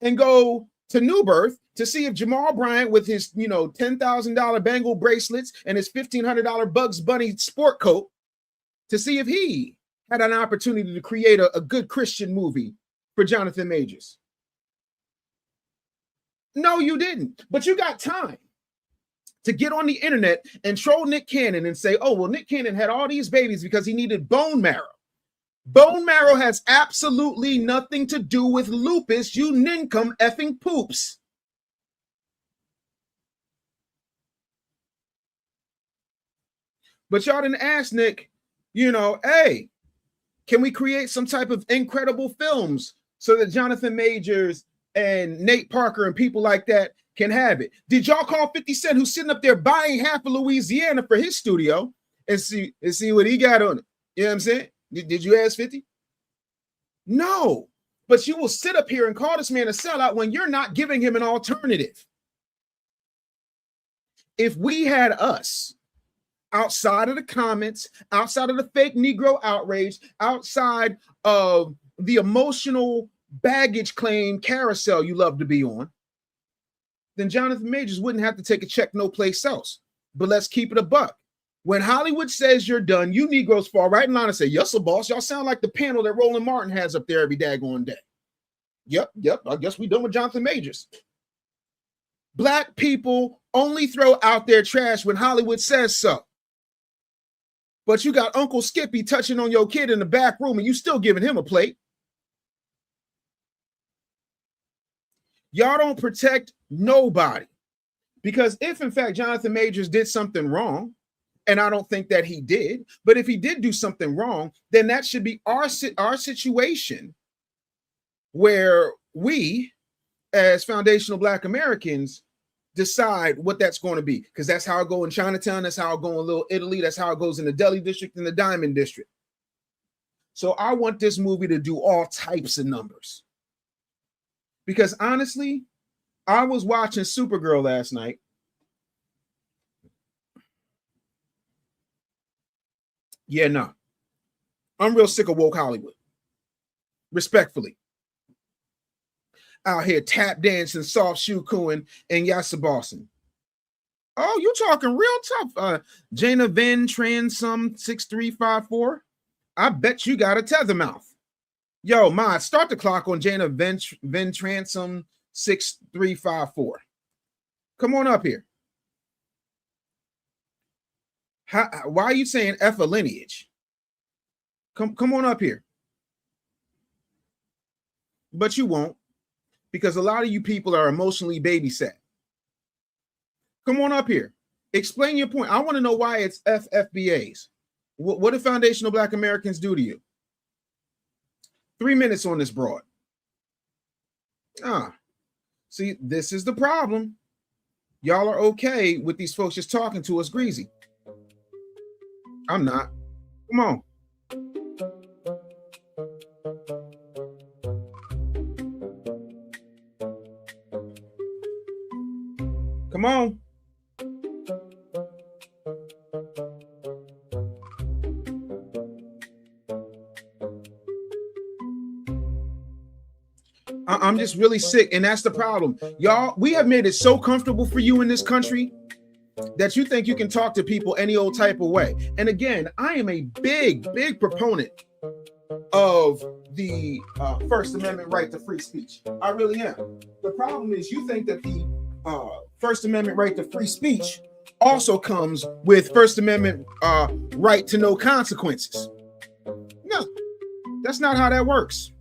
and go to New Birth to see if Jamal Bryant with his, $10,000 bangle bracelets and his $1,500 Bugs Bunny sport coat to see if he had an opportunity to create a good Christian movie for Jonathan Majors? No, you didn't. But you got time to get on the internet and troll Nick Cannon and say, oh, well, Nick Cannon had all these babies because he needed bone marrow. Bone marrow has absolutely nothing to do with lupus, you nincome effing poops. But y'all didn't ask Nick, hey, can we create some type of incredible films so that Jonathan Majors and Nate Parker and people like that can have it? Did y'all call 50 Cent, who's sitting up there buying half of Louisiana for his studio, and see what he got on it? You know what I'm saying? Did you ask 50? No. But you will sit up here and call this man a sellout when you're not giving him an alternative. If we had us outside of the comments, outside of the fake Negro outrage, outside of the emotional baggage claim carousel you love to be on, then Jonathan Majors wouldn't have to take a check no place else. But let's keep it a buck. When Hollywood says you're done, you Negroes fall right in line and say, yes, sir, boss. Y'all sound like the panel that Roland Martin has up there every daggone day. Yep. I guess we done with Jonathan Majors. Black people only throw out their trash when Hollywood says so. But you got Uncle Skippy touching on your kid in the back room and you still giving him a plate. Y'all don't protect nobody. Because if, in fact, Jonathan Majors did something wrong, and I don't think that he did, but if he did do something wrong, then that should be our situation where we, as foundational Black Americans, decide what that's going to be. Because that's how it goes in Chinatown, that's how it goes in Little Italy, that's how it goes in the Delhi district and the Diamond district. So I want this movie to do all types of numbers. Because honestly, I was watching Supergirl last night. Yeah, no. I'm real sick of woke Hollywood. Respectfully. Out here tap dancing, soft shoe cooing, and yassa bossing. Oh, you talking real tough. Jaina Venn Tran some 6354. I bet you got a tether mouth. Yo, Ma, start the clock on Jana Ven Transom 6354. Come on up here. Why are you saying F a lineage? Come on up here. But you won't, because a lot of you people are emotionally babysat. Come on up here. Explain your point. I want to know why it's FFBAs. What do foundational Black Americans do to you? 3 minutes on this broad. See, this is the problem. Y'all are okay with these folks just talking to us greasy. I'm not. Come on. Come on. I'm just really sick, and that's the problem. Y'all, we have made it so comfortable for you in this country that you think you can talk to people any old type of way. And again, I am a big proponent of the First Amendment right to free speech. I really am. The problem is you think that the First Amendment right to free speech also comes with First Amendment right to no consequences. No, that's not how that works.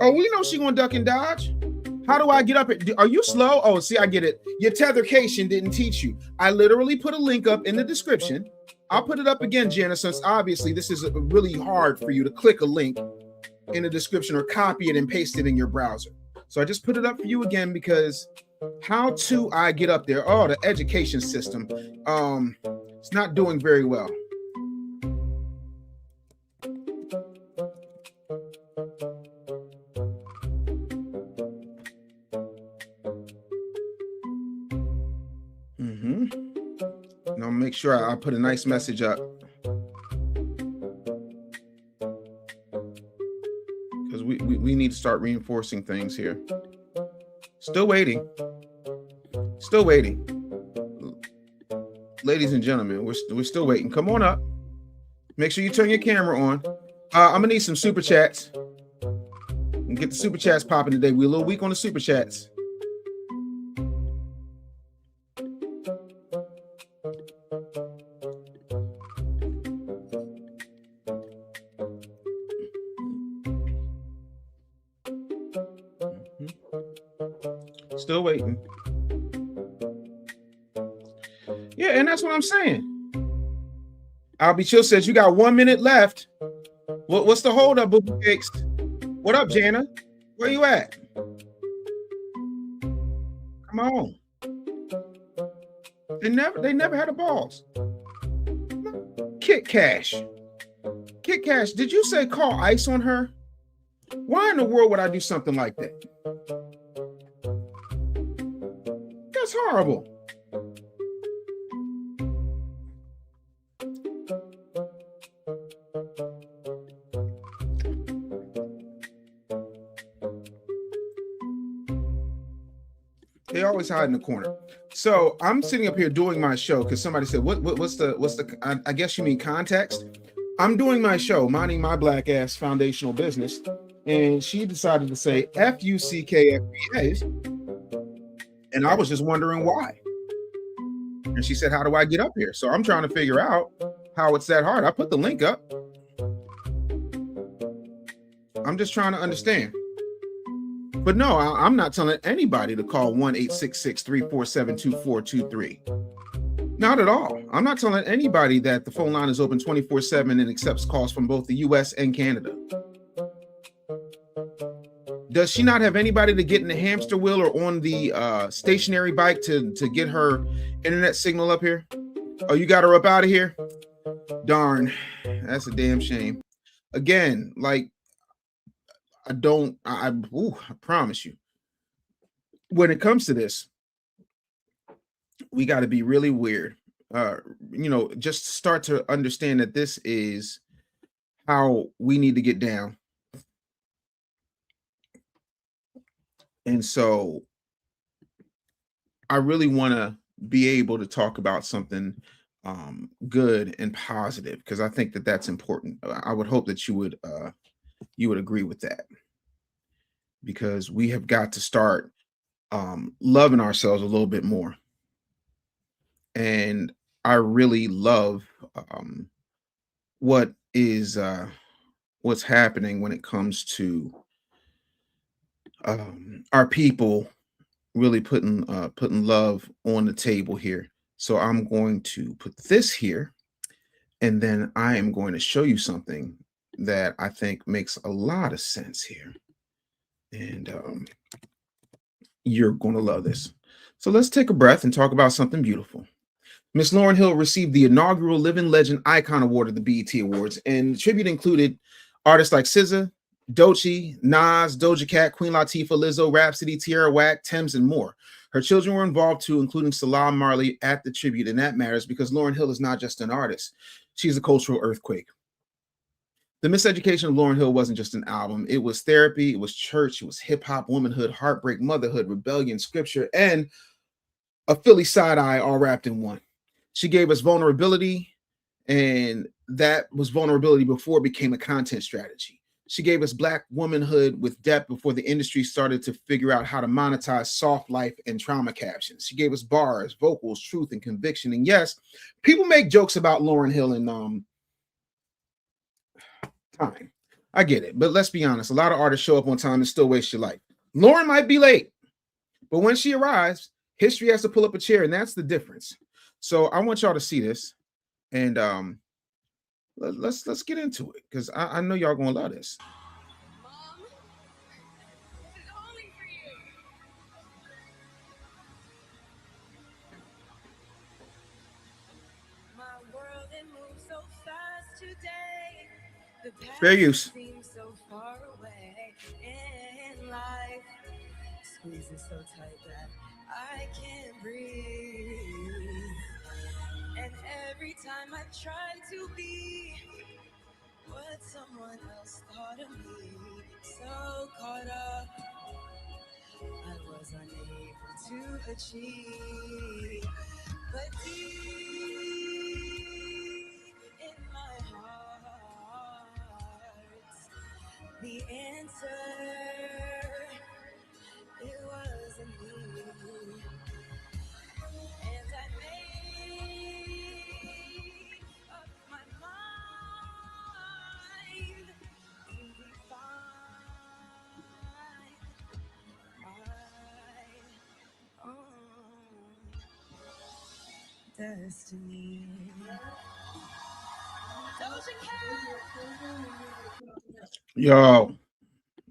Oh, we know she gonna duck and dodge. How do I get up? Are you slow? Oh, see, I get it. Your tethercation didn't teach you. I literally put a link up in the description. I'll put it up again, Jana, since obviously this is really hard for you to click a link in the description or copy it and paste it in your browser. So I just put it up for you again because how do I get up there? Oh, the education system. It's not doing very well. And I'll make sure I put a nice message up. Because we need to start reinforcing things here. Still waiting. Still waiting. Ladies and gentlemen, we're still waiting. Come on up. Make sure you turn your camera on. I'm gonna need some super chats. And get the super chats popping today. We're a little weak on the super chats. Still waiting. Yeah, and that's what I'm saying. I'll be chill says you got 1 minute left. What's the hold up, Boo Cakes? What up, Jana? Where you at? Come on. They never had the balls. Kit Cash. Kit Cash, did you say call ICE on her? Why in the world would I do something like that? That's horrible. They always hide in the corner. So I'm sitting up here doing my show because somebody said, what's the I guess you mean context? I'm doing my show, minding my black ass foundational business. And she decided to say FUCKFBAs. And I was just wondering why. And she said, how do I get up here? So I'm trying to figure out how it's that hard. I put the link up. I'm just trying to understand. But no, I'm not telling anybody to call 1-866-347-2423. Not at all. I'm not telling anybody that the phone line is open 24/7 and accepts calls from both the US and Canada. Does she not have anybody to get in the hamster wheel or on the stationary bike to get her internet signal up here? Oh, you got her up out of here? Darn, that's a damn shame. Again, like, I promise you, when it comes to this, we got to be really weird. Just start to understand that this is how we need to get down. And so I really want to be able to talk about something good and positive, because I think that that's important. I would hope that you would agree with that, because we have got to start loving ourselves a little bit more. And I really love what is what's happening when it comes to our people really putting love on the table here. So I'm going to put this here, and then I am going to show you something that I think makes a lot of sense here. And you're going to love this. So let's take a breath and talk about something beautiful. Miss Lauryn Hill received the inaugural Living Legend Icon Award at the BET Awards, and the tribute included artists like SZA, Doechii, Nas, Doja Cat, Queen Latifah, Lizzo, Rhapsody, Tierra Whack, Thames, and more. Her children were involved too, including Salam Marley at the tribute, and that matters because Lauryn Hill is not just an artist. She's a cultural earthquake. The Miseducation of Lauryn Hill wasn't just an album. It was therapy, it was church, it was hip-hop, womanhood, heartbreak, motherhood, rebellion, scripture, and a Philly side-eye all wrapped in one. She gave us vulnerability, and that was vulnerability before it became a content strategy. She gave us Black womanhood with depth before the industry started to figure out how to monetize soft life and trauma captions. She gave us bars, vocals, truth, and conviction. And yes, people make jokes about Lauryn Hill and time. I get it, but let's be honest. A lot of artists show up on time and still waste your life. Lauryn might be late, but when she arrives, history has to pull up a chair, and that's the difference. So I want y'all to see this, and let's get into it, because I know y'all gonna love this. Mom, this is only for you. My world, it moves so fast today. The past Fair use. seems so far away in life. Squeezing so tight that I can't breathe. And every time I try to be what someone else thought of me, so caught up, I was unable to achieve. But deep in my heart, the answer, it wasn't me. And I made up my mind to be fine. I own destiny. Doja Cat. Yo,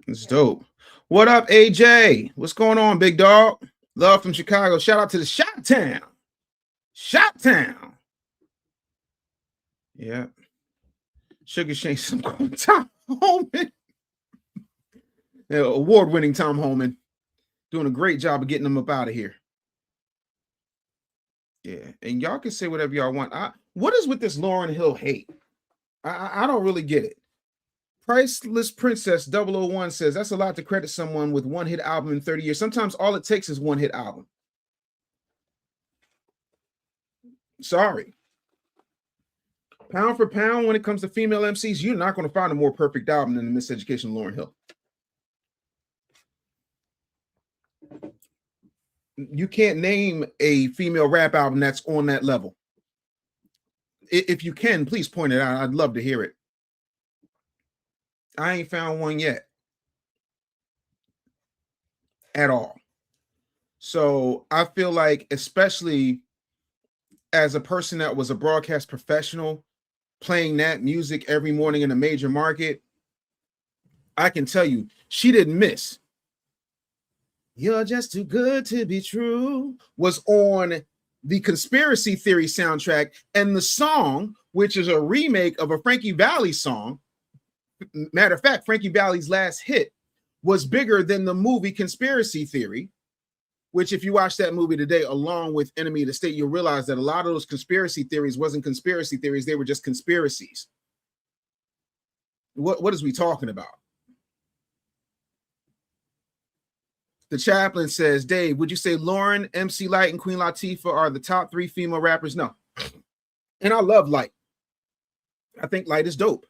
it's dope. What up, AJ? What's going on, big dog? Love from Chicago. Shout out to the Shot Town. Shot Town. Yeah. Sugar Shane, some Tom Holman. Yeah, award-winning Tom Holman. Doing a great job of getting them up out of here. Yeah, and y'all can say whatever y'all want. What is with this Lauryn Hill hate? I don't really get it. Priceless Princess 001 says that's a lot to credit someone with one hit album in 30 years. Sometimes all it takes is one hit album. Sorry. Pound for pound, when it comes to female MCs, you're not going to find a more perfect album than the Miseducation of Lauryn Hill. You can't name a female rap album that's on that level. If you can, please point it out. I'd love to hear it. I ain't found one yet. At all. So I feel like, especially as a person that was a broadcast professional, playing that music every morning in a major market, I can tell you, she didn't miss. You're Just Too Good to Be True was on the Conspiracy Theory soundtrack, and the song, which is a remake of a Frankie Valli song, matter of fact, Frankie Valli's last hit, was bigger than the movie Conspiracy Theory, which if you watch that movie today, along with Enemy of the State, you'll realize that a lot of those conspiracy theories wasn't conspiracy theories. They were just conspiracies. What is we talking about? The chaplain says, Dave, would you say Lauryn, MC Lyte, and Queen Latifah are the top 3 female rappers? No. And I love Light. I think Light is dope.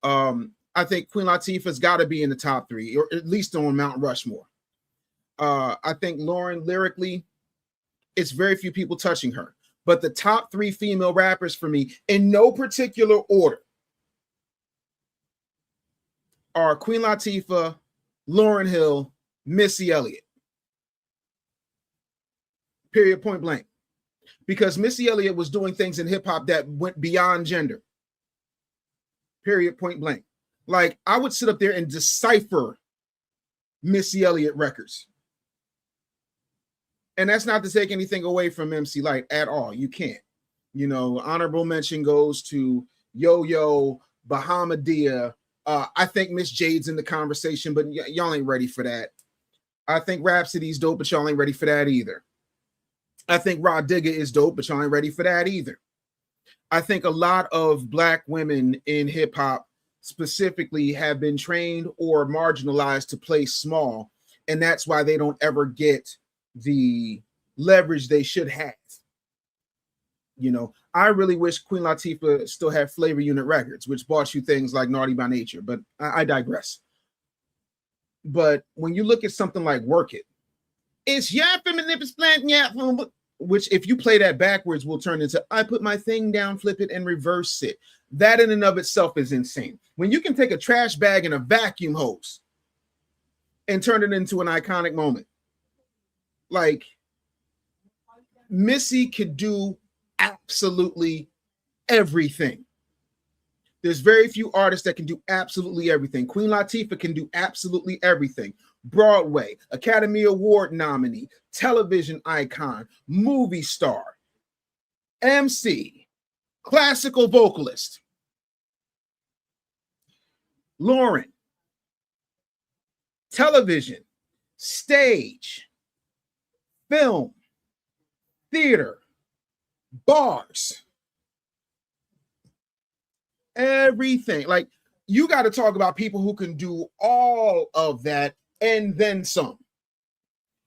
I think Queen Latifah's got to be in the top 3, or at least on Mount Rushmore. I think Lauryn, lyrically, it's very few people touching her. But the top 3 female rappers for me, in no particular order, are Queen Latifah, Lauryn Hill, Missy Elliott. Period, point blank. Because Missy Elliott was doing things in hip hop that went beyond gender. Period, point blank. Like, I would sit up there and decipher Missy Elliott records. And that's not to take anything away from MC Light at all. You can't. You know, honorable mention goes to Yo-Yo, Bahamadia. I think Miss Jade's in the conversation, but y'all ain't ready for that. I think Rhapsody's dope, but y'all ain't ready for that either. I think Rod Digger is dope, but y'all ain't ready for that either. I think a lot of Black women in hip hop specifically have been trained or marginalized to play small, and that's why they don't ever get the leverage they should have. You know, I really wish Queen Latifah still had Flavor Unit Records, which bought you things like Naughty by Nature, but I digress. But when you look at something like Work It, it's yapping, which if you play that backwards will turn into I put my thing down, flip it, and reverse it. That in and of itself is insane. When you can take a trash bag and a vacuum hose and turn it into an iconic moment. Like, Missy could do absolutely everything. There's very few artists that can do absolutely everything. Queen Latifah can do absolutely everything. Broadway, Academy Award nominee, television icon, movie star, MC, classical vocalist. Lauryn, television, stage, film, theater, bars, everything. Like, you got to talk about people who can do all of that and then some.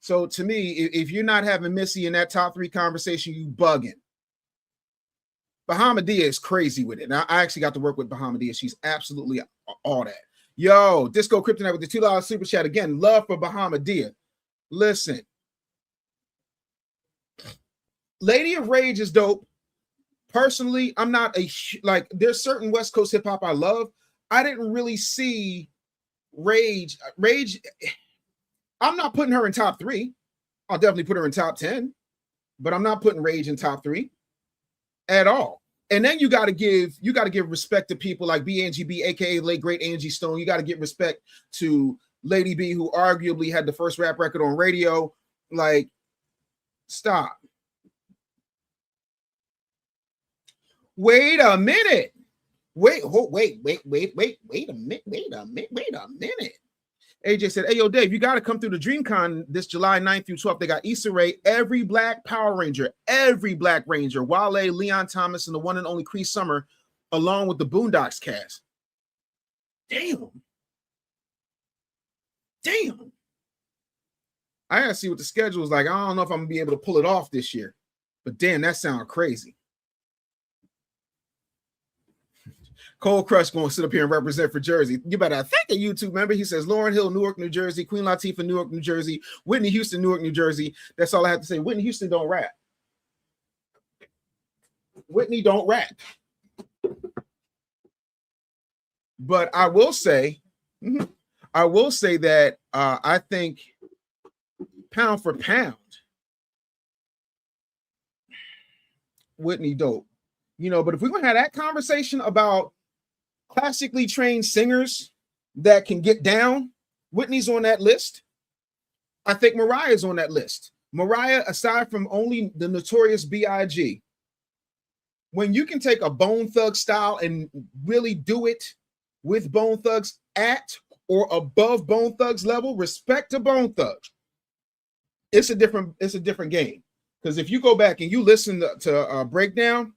So to me, if you're not having Missy in that top 3 conversation, you bugging. Bahamadia is crazy with it. Now, I actually got to work with Bahamadia. She's absolutely all that. Yo, Disco Kryptonite with the $2 super chat. Again, love for Bahamadia. Listen. Lady of Rage is dope. Personally, I'm not like, there's certain West Coast hip hop I love. I didn't really see Rage, I'm not putting her in top 3. I'll definitely put her in top 10, but I'm not putting Rage in top 3 at all. And then you got to give respect to people like BNGB, aka late great Angie Stone. You got to give respect to Lady B, who arguably had the first rap record on radio. Like, stop. Wait a minute. Wait a minute. AJ said, hey, yo, Dave, you got to come through the DreamCon this July 9th through 12th. They got Issa Rae, every Black Power Ranger, Wale, Leon Thomas, and the one and only Cree Summer, along with the Boondocks cast. Damn. I got to see what the schedule is like. I don't know if I'm going to be able to pull it off this year, but damn, that sounds crazy. Cold Crush going to sit up here and represent for Jersey. You better thank a YouTube member. He says Lauryn Hill, Newark, New Jersey. Queen Latifah, Newark, New Jersey. Whitney Houston, Newark, New Jersey. That's all I have to say. Whitney Houston don't rap. Whitney don't rap. But I will say that I think pound for pound, Whitney dope. You know, but if we're going to have that conversation about classically trained singers that can get down, Whitney's on that list. I think Mariah's on that list. Mariah, aside from only the Notorious B.I.G., when you can take a Bone Thug style and really do it with Bone Thugs at or above Bone Thugs level, respect to Bone Thugs. It's a different game. Because if you go back and you listen to Breakdown,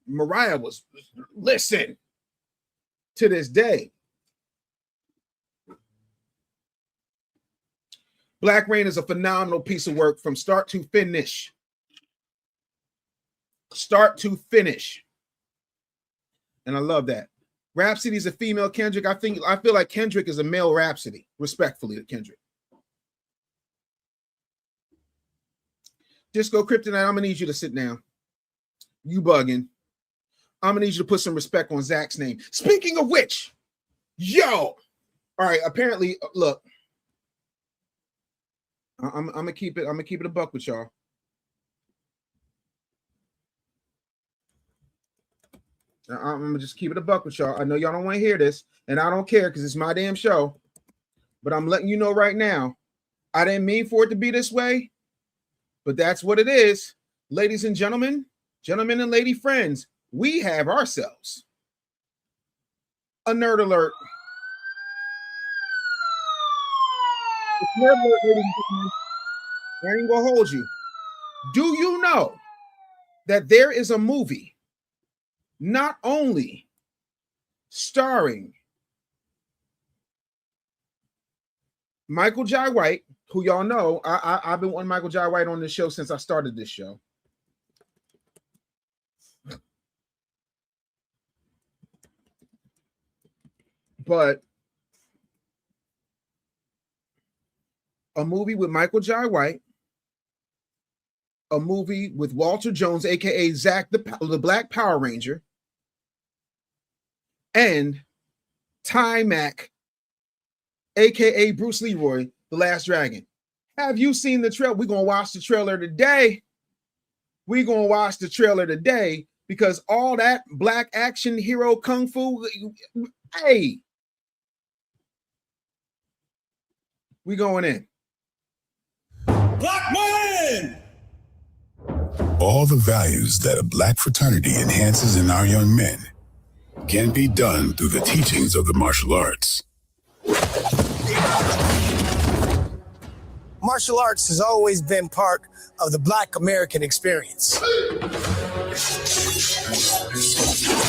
Mariah was, listen, to this day. Black Rain is a phenomenal piece of work from start to finish. start to finish. And I love that. Rhapsody is a female Kendrick. I feel like Kendrick is a male Rhapsody, respectfully to Kendrick. Disco Kryptonite, I'm gonna need you to sit down. You bugging. I'm gonna need you to put some respect on Zach's name. Speaking of which, yo, all right. Apparently, look, I'm gonna keep it. I'm gonna keep it a buck with y'all. I'm gonna just keep it a buck with y'all. I know y'all don't want to hear this, and I don't care because it's my damn show. But I'm letting you know right now, I didn't mean for it to be this way, but that's what it is. Ladies and gentlemen, gentlemen and lady friends, we have ourselves a nerd alert. It's nerd alert, ladies and gentlemen. I ain't gonna hold you. Do you know that there is a movie not only starring Michael Jai White, who y'all know, I've been wanting Michael Jai White on this show since I started this show. But a movie with Michael Jai White, a movie with Walter Jones, aka Zach the Black Power Ranger, and Ty Mac, aka Bruce Leroy, the Last Dragon. Have you seen the trailer? We're gonna watch the trailer today. We're gonna watch the trailer today because all that black action hero kung fu, hey, we going in. Black man! All the values that a black fraternity enhances in our young men can be done through the teachings of the martial arts. Martial arts has always been part of the Black American experience.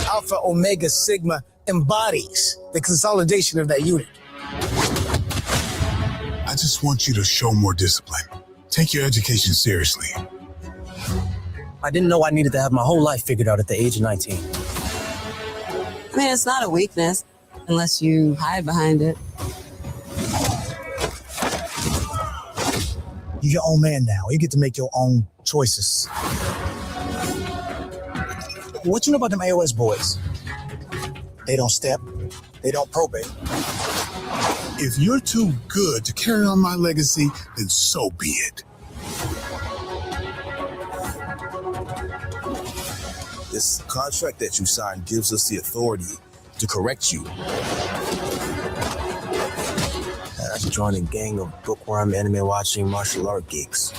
Alpha Omega Sigma embodies the consolidation of that unit. I just want you to show more discipline. Take your education seriously. I didn't know I needed to have my whole life figured out at the age of 19. I mean, it's not a weakness unless you hide behind it. You're your own man now. You get to make your own choices. What you know about them AOS boys? They don't step. They don't probate. If you're too good to carry on my legacy, then so be it. This contract that you signed gives us the authority to correct you. I should join a gang of bookworm, anime-watching martial art geeks.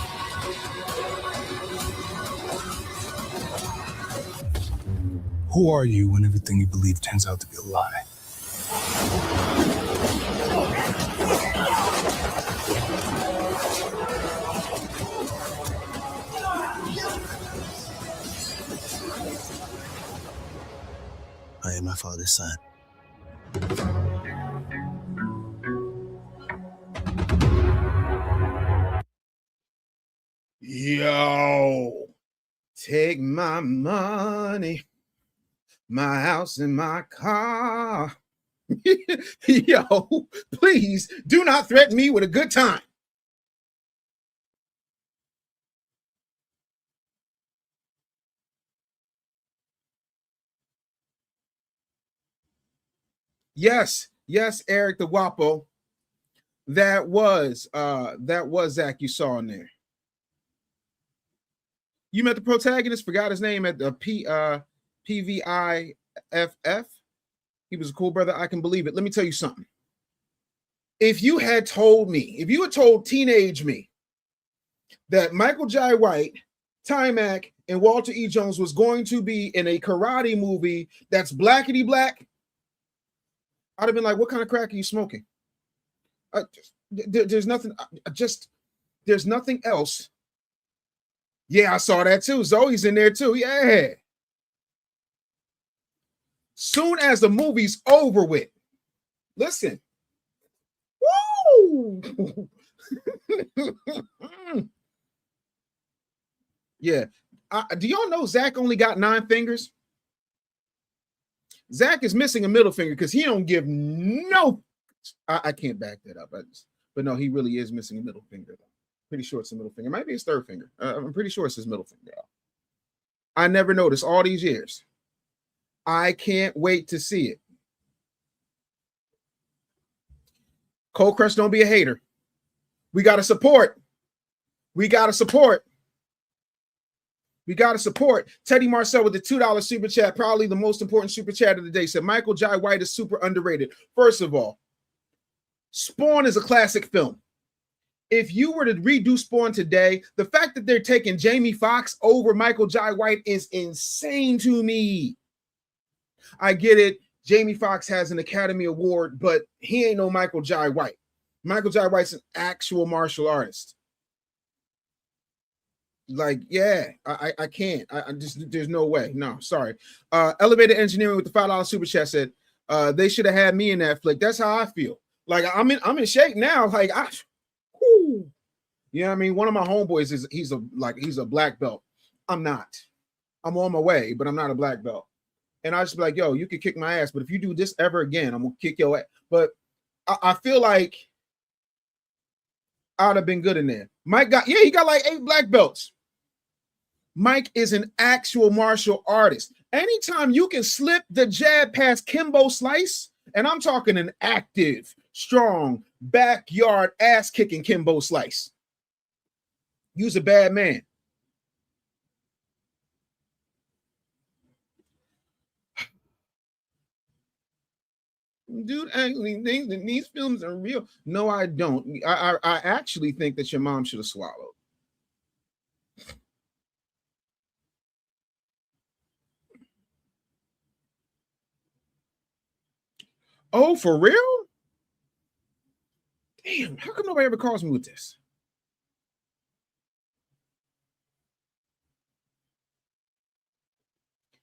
Who are you when everything you believe turns out to be a lie? I am my father's son. Yo, take my money, my house, and my car. Yo, please do not threaten me with a good time. Yes, Eric the Wapo. That was Zach you saw in there. You met the protagonist, forgot his name at the PVIFF. He was a cool brother. I can believe it. Let me tell you something. If you had told teenage me that Michael Jai White, Ty Mac, and Walter E. Jones was going to be in a karate movie that's blackety black, I'd have been like, what kind of crack are you smoking? There's nothing else. Yeah, I saw that too. Zoe's in there too. Yeah. Soon as the movie's over with, listen. Woo! Yeah, Do y'all know Zach only got 9 fingers? Zach is missing a middle finger because he don't give no. I can't back that up. But no, he really is missing a middle finger. Pretty sure it's a middle finger. It might be his third finger. I'm pretty sure it's his middle finger. I never noticed all these years. I can't wait to see it. Cold Crush, don't be a hater. We got to support. We got to support. We got to support. Teddy Marcel with the $2 super chat, probably the most important super chat of the day, said Michael Jai White is super underrated. First of all, Spawn is a classic film. If you were to redo Spawn today, the fact that they're taking Jamie Foxx over Michael Jai White is insane to me. I get it. Jamie Foxx has an Academy Award, but he ain't no Michael Jai White. Michael Jai White's an actual martial artist. Like, yeah, I can't. I just, there's no way. No, sorry. Elevated Engineering with the $5 super chat said, they should have had me in that flick. That's how I feel. Like, I'm in shape now. Like, whoo. You know what I mean? One of my homeboys he's a black belt. I'm not. I'm on my way, but I'm not a black belt. And I just be like, yo, you can kick my ass, but if you do this ever again, I'm gonna kick your ass. But I feel like I'd have been good in there. Mike he got like 8 black belts. Mike is an actual martial artist. Anytime you can slip the jab past Kimbo Slice, and I'm talking an active, strong, backyard ass-kicking Kimbo Slice, you's a bad man. Dude, actually think that these films are real. No, I don't. I actually think that your mom should have swallowed. Oh, for real? Damn, how come nobody ever calls me with this?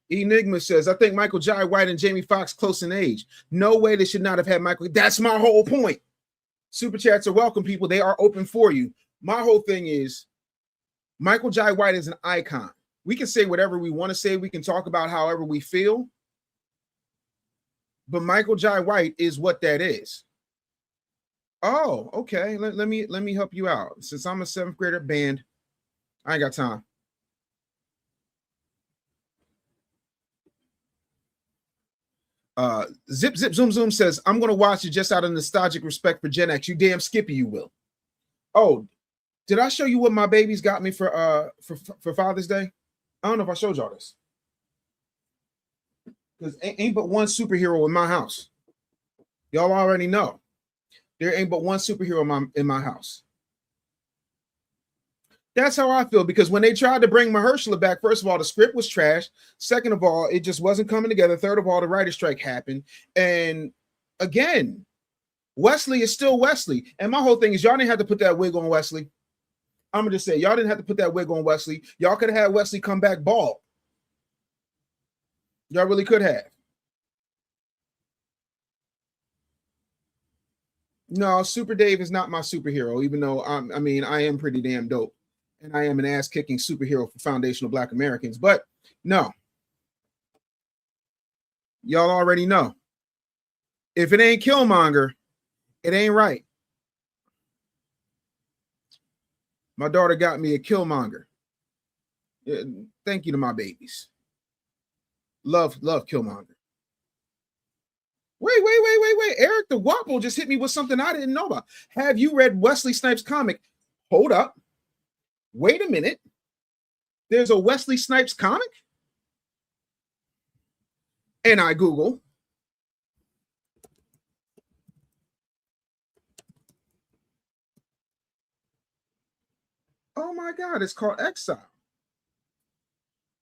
Enigma says, I think Michael Jai White and Jamie Foxx close in age. No way they should not have had Michael. That's my whole point. Super chats are welcome, people. They are open for you. My whole thing is Michael Jai White is an icon. We can say whatever we want to say. We can talk about however we feel. But Michael Jai White is what that is. Oh, okay. Let me help you out. Since I'm a 7th grader band, I ain't got time. Zip Zoom Zoom says, I'm gonna watch it just out of nostalgic respect for Gen X. You damn Skippy, you will. Oh, did I show you what my babies got me for Father's Day? I don't know if I showed y'all this. Because ain't but one superhero in my house. Y'all already know. There ain't but one superhero in my house. That's how I feel, because when they tried to bring Mahershala back, first of all, the script was trash. Second of all, it just wasn't coming together. Third of all, the writer's strike happened. And again, Wesley is still Wesley. And my whole thing is y'all didn't have to put that wig on Wesley. I'm going to just say, y'all didn't have to put that wig on Wesley. Y'all could have had Wesley come back bald. Y'all really could have. No, Super Dave is not my superhero, even though I am pretty damn dope. And I am an ass-kicking superhero for foundational Black Americans. But no. Y'all already know. If it ain't Killmonger, it ain't right. My daughter got me a Killmonger. Thank you to my babies. Love Killmonger. Wait. Eric the Guapo just hit me with something I didn't know about. Have you read Wesley Snipes' comic? Hold up. Wait a minute. There's a Wesley Snipes comic? And I Google. Oh my God, it's called Exile.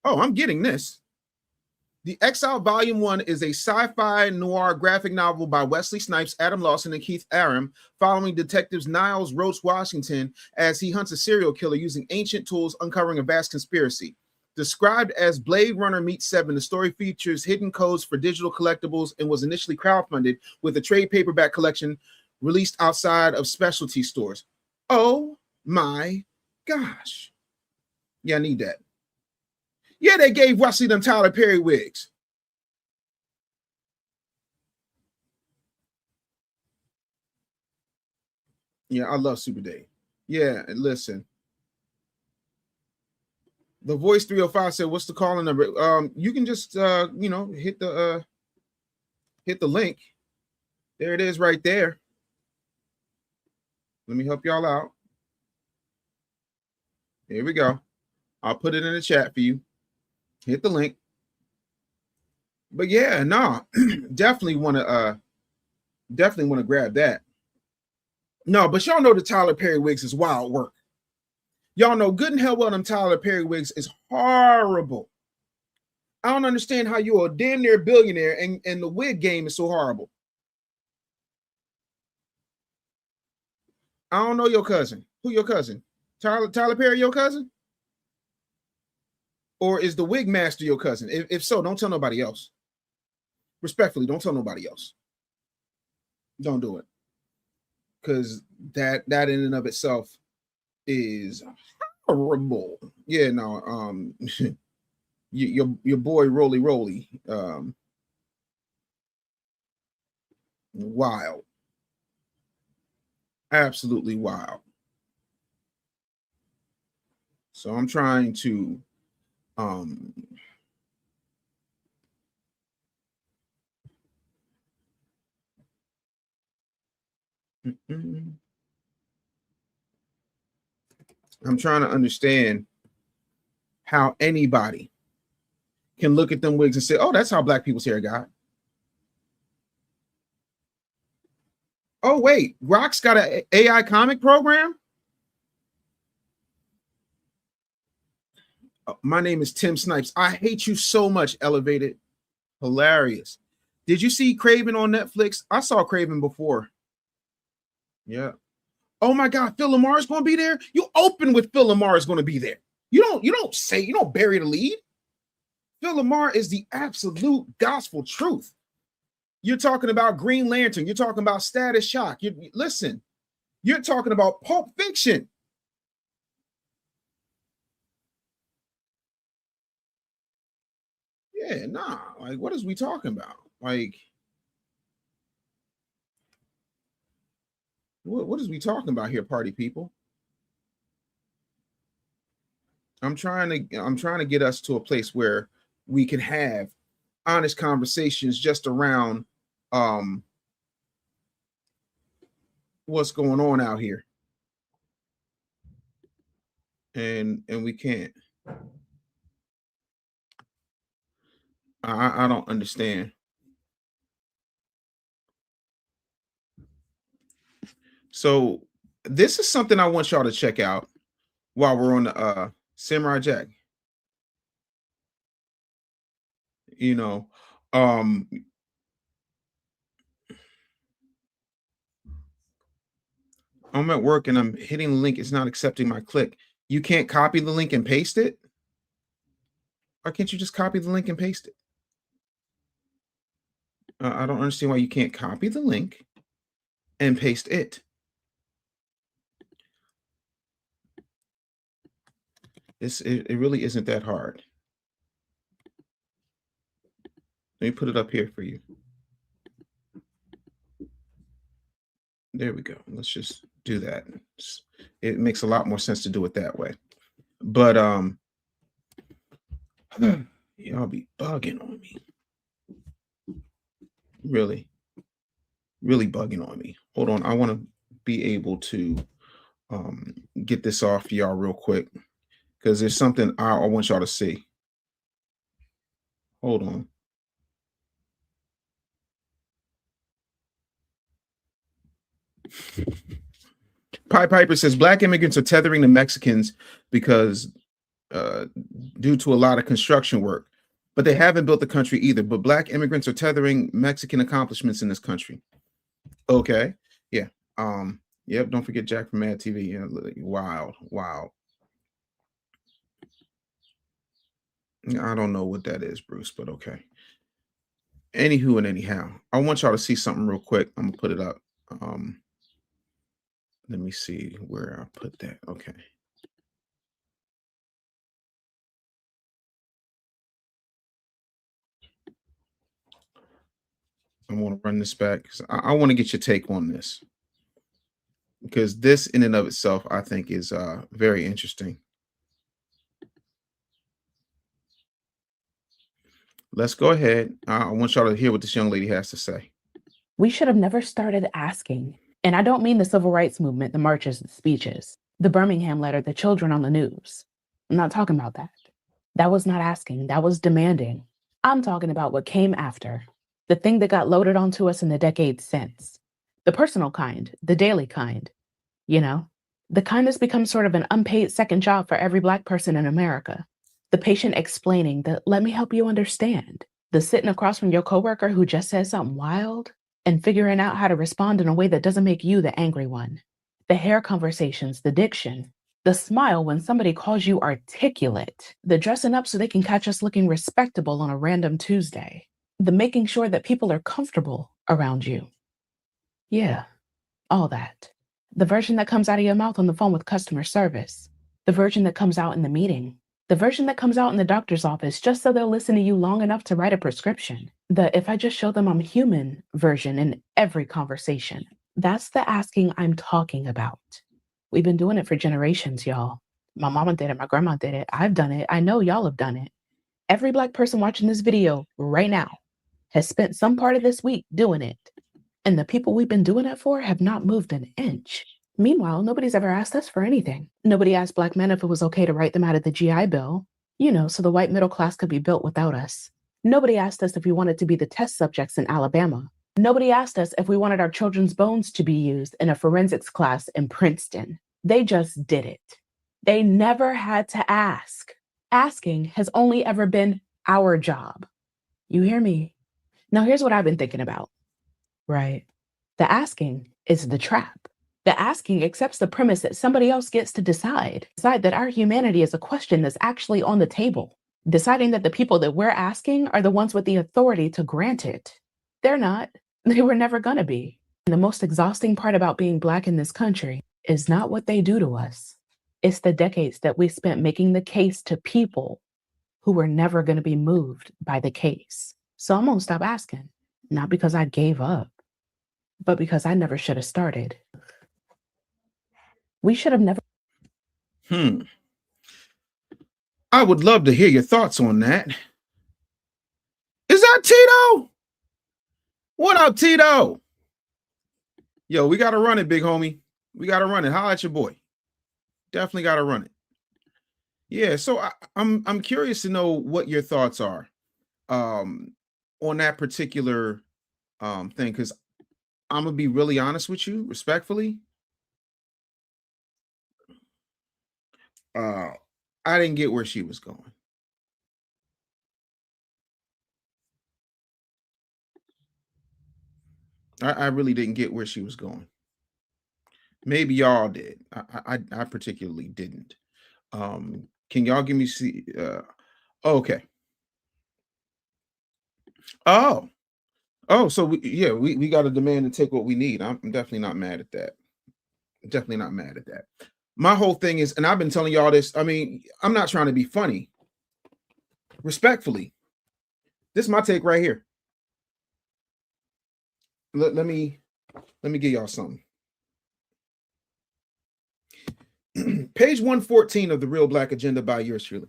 Oh, I'm getting this. The Exile Volume 1 is a sci-fi noir graphic novel by Wesley Snipes, Adam Lawson, and Keith Aram, following detectives Niles Roach Washington as he hunts a serial killer using ancient tools, uncovering a vast conspiracy. Described as Blade Runner meets Seven, the story features hidden codes for digital collectibles and was initially crowdfunded with a trade paperback collection released outside of specialty stores. Oh my gosh. Yeah, I need that. Yeah, they gave Wesley them Tyler Perry wigs. Yeah, I love Super Dave. Yeah, and listen. The Voice 305 said, "What's the calling number?" You can just hit the link. There it is, right there. Let me help y'all out. Here we go. I'll put it in the chat for you. Hit the link. But yeah, no, definitely want to grab that. No, but y'all know the Tyler Perry wigs is wild work. Y'all know good and hell well them Tyler Perry wigs is horrible. I don't understand how you're a damn near billionaire and the wig game is so horrible. I don't know your cousin. Who your cousin? Tyler Perry your cousin? Or is the wig master your cousin? If so, don't tell nobody else. Respectfully, don't tell nobody else. Don't do it. Because that in and of itself is horrible. Yeah, no, your boy Roly, wild. Absolutely wild. So I'm trying to I'm trying to understand how anybody can look at them wigs and say, "Oh, that's how black people's hair got." Oh, wait, Rock's got an AI comic program? My name is Tim Snipes. I hate you so much, Elevated. Hilarious. Did you see Craven on Netflix? I saw Craven before. Yeah. Oh my God, Phil Lamar is going to be there. You open with Phil Lamar is going to be there. You don't bury the lead. Phil Lamar is the absolute gospel truth. You're talking about Green Lantern. You're talking about Status Shock. Listen, you're talking about Pulp Fiction. Yeah, nah. Like, what is we talking about? Like, what is we talking about here, party people? I'm trying to get us to a place where we can have honest conversations just around what's going on out here. And we can't. I don't understand. So this is something I want y'all to check out while we're on the Samurai Jack. I'm at work and I'm hitting the link. It's not accepting my click. You can't copy the link and paste it? Why can't you just copy the link and paste it? I don't understand why you can't copy the link and paste it. It really isn't that hard. Let me put it up here for you. There we go. Let's just do that. It makes a lot more sense to do it that way. But y'all be bugging on me. Really bugging on me. Hold on. I want to be able to get this off for y'all real quick because there's something I want y'all to see. Hold on. Pie Piper says black immigrants are tethering the Mexicans because due to a lot of construction work, but they haven't built the country either. But black immigrants are tethering Mexican accomplishments in this country. Okay. Yeah. Yep. Don't forget Jack from Mad TV. Yeah. Wild. I don't know what that is, Bruce, but okay. Anywho and anyhow, I want y'all to see something real quick. I'm gonna put it up. Let me see where I put that. Okay. I want to run this back because I want to get your take on this, because this in and of itself, I think, is very interesting. Let's go ahead. I want y'all to hear what this young lady has to say. We should have never started asking. And I don't mean the civil rights movement, the marches, the speeches, the Birmingham letter, the children on the news. I'm not talking about that. That was not asking. That was demanding. I'm talking about what came after. The thing that got loaded onto us in the decades since. The personal kind, the daily kind. You know, the kind that's become sort of an unpaid second job for every Black person in America. The patient explaining that, let me help you understand. The sitting across from your coworker who just said something wild and figuring out how to respond in a way that doesn't make you the angry one. The hair conversations, the diction, the smile when somebody calls you articulate, the dressing up so they can catch us looking respectable on a random Tuesday, the making sure that people are comfortable around you. Yeah, all that. The version that comes out of your mouth on the phone with customer service, the version that comes out in the meeting, the version that comes out in the doctor's office just so they'll listen to you long enough to write a prescription. The if I just show them I'm human version in every conversation. That's the asking I'm talking about. We've been doing it for generations, y'all. My mama did it. My grandma did it. I've done it. I know y'all have done it. Every Black person watching this video right now has spent some part of this week doing it. And the people we've been doing it for have not moved an inch. Meanwhile, nobody's ever asked us for anything. Nobody asked Black men if it was okay to write them out of the GI Bill, you know, so the white middle class could be built without us. Nobody asked us if we wanted to be the test subjects in Alabama. Nobody asked us if we wanted our children's bones to be used in a forensics class in Princeton. They just did it. They never had to ask. Asking has only ever been our job. You hear me? Now here's what I've been thinking about, right? The asking is the trap. The asking accepts the premise that somebody else gets to decide that our humanity is a question that's actually on the table, deciding that the people that we're asking are the ones with the authority to grant it. They're not. They were never gonna be. And the most exhausting part about being Black in this country is not what they do to us. It's the decades that we spent making the case to people who were never gonna be moved by the case. So I'm gonna stop asking, not because I gave up, but because I never should have started. We should have never. I would love to hear your thoughts on that. Is that Tito? What up, Tito? Yo, we got to run it, big homie. We got to run it. Holla at your boy. Definitely got to run it. Yeah, so I'm curious to know what your thoughts are on that particular thing, because I'm going to be really honest with you, respectfully. I didn't get where she was going. I really didn't get where she was going. Maybe y'all did. I particularly didn't. Can y'all give me okay. So we got to demand and take what we need. I'm definitely not mad at that. Definitely not mad at that. My whole thing is, and I've been telling y'all this, I mean, I'm not trying to be funny. Respectfully, this is my take right here. Let me give y'all something. Page 114 of the Real Black Agenda by yours truly.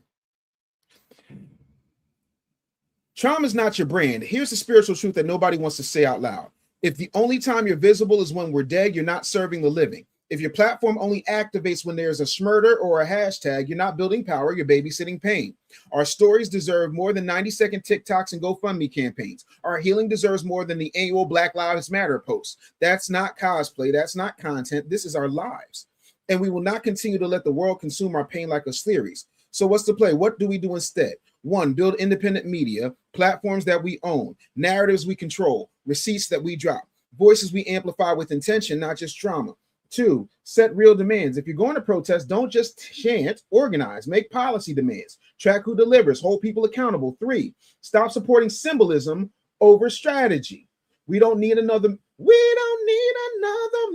Trauma is not your brand. Here's the spiritual truth that nobody wants to say out loud. If the only time you're visible is when we're dead, you're not serving the living. If your platform only activates when there's a smurder or a hashtag, you're not building power, you're babysitting pain. Our stories deserve more than 90-second TikToks and GoFundMe campaigns. Our healing deserves more than the annual Black Lives Matter posts. That's not cosplay. That's not content. This is our lives. And we will not continue to let the world consume our pain like a series. So what's the play? What do we do instead? 1, build independent media, platforms that we own, narratives we control, receipts that we drop, voices we amplify with intention, not just drama. 2, set real demands. If you're going to protest, don't just chant, organize, make policy demands, track who delivers, hold people accountable. 3, stop supporting symbolism over strategy. We don't need another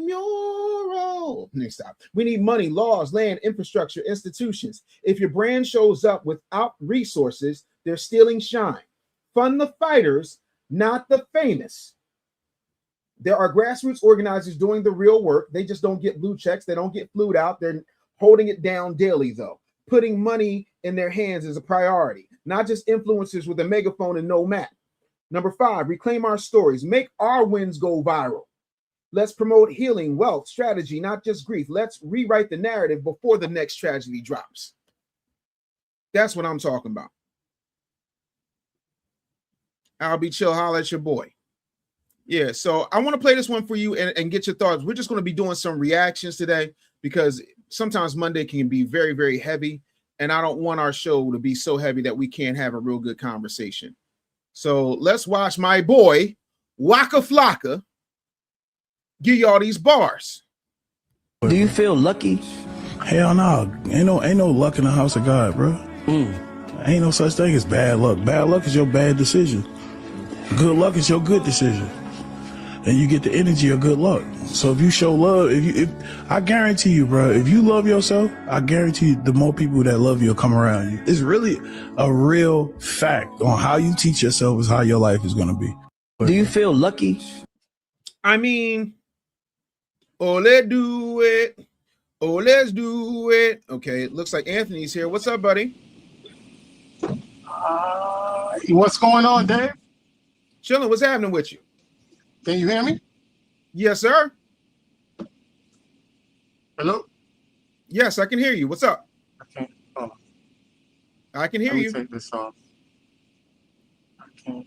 mural. Next stop. We need money, laws, land, infrastructure, institutions. If your brand shows up without resources, they're stealing shine. Fund the fighters, not the famous. There are grassroots organizers doing the real work. They just don't get blue checks. They don't get flued out. They're holding it down daily, though. Putting money in their hands is a priority, not just influencers with a megaphone and no map. Number 5, reclaim our stories. Make our wins go viral. Let's promote healing, wealth, strategy, not just grief. Let's rewrite the narrative before the next tragedy drops. That's what I'm talking about. I'll be chill. Holla at your boy. Yeah, so I want to play this one for you and get your thoughts. We're just going to be doing some reactions today because sometimes Monday can be very, very heavy. And I don't want our show to be so heavy that we can't have a real good conversation. So let's watch my boy, Waka Flocka, give y'all these bars. Do you feel lucky? Hell no. Ain't no luck in the house of God, bro. Ain't no such thing as bad luck. Bad luck is your bad decision. Good luck is your good decision. And you get the energy of good luck. So if you show love, if I guarantee you, bro, if you love yourself, I guarantee you the more people that love you will come around you. It's really a real fact on how you teach yourself is how your life is going to be. Do you feel lucky? I mean, oh, let's do it. Oh, let's do it. Okay, it looks like Anthony's here. What's up, buddy? What's going on, Dave? Chilling. What's happening with you? Can you hear me? Yes, sir. Hello? Yes, I can hear you. What's up? Okay. Oh. I can hear Let me you. take this off. Okay.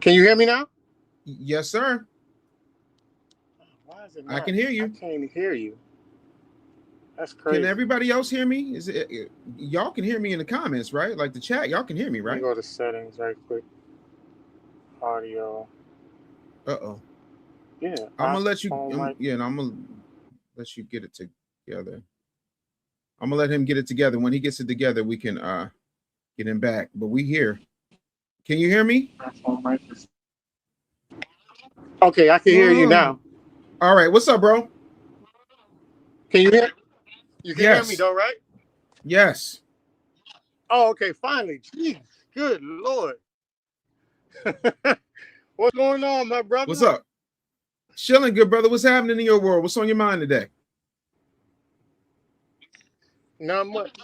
Can you hear me now? Yes, sir. Why is it I can hear you. I can't even hear you. That's crazy. Can everybody else hear me? Is it y'all can hear me in the comments, right? Like the chat, y'all can hear me, Let right? me go to settings right quick. Audio. Uh-oh. Yeah. I'm gonna let you. iPhone mic. And I'm gonna let you get it together. I'm gonna let him get it together. When he gets it together, we can get him back. But we here. Can you hear me? iPhone mic is- Okay, I can hear you now. All right. What's up, bro? Can you hear? You can hear Yes. me though, right? Yes. Oh, okay. Finally. Jeez. Good Lord. What's going on, my brother? What's up? Chilling, good brother. What's happening in your world? What's on your mind today? Not much.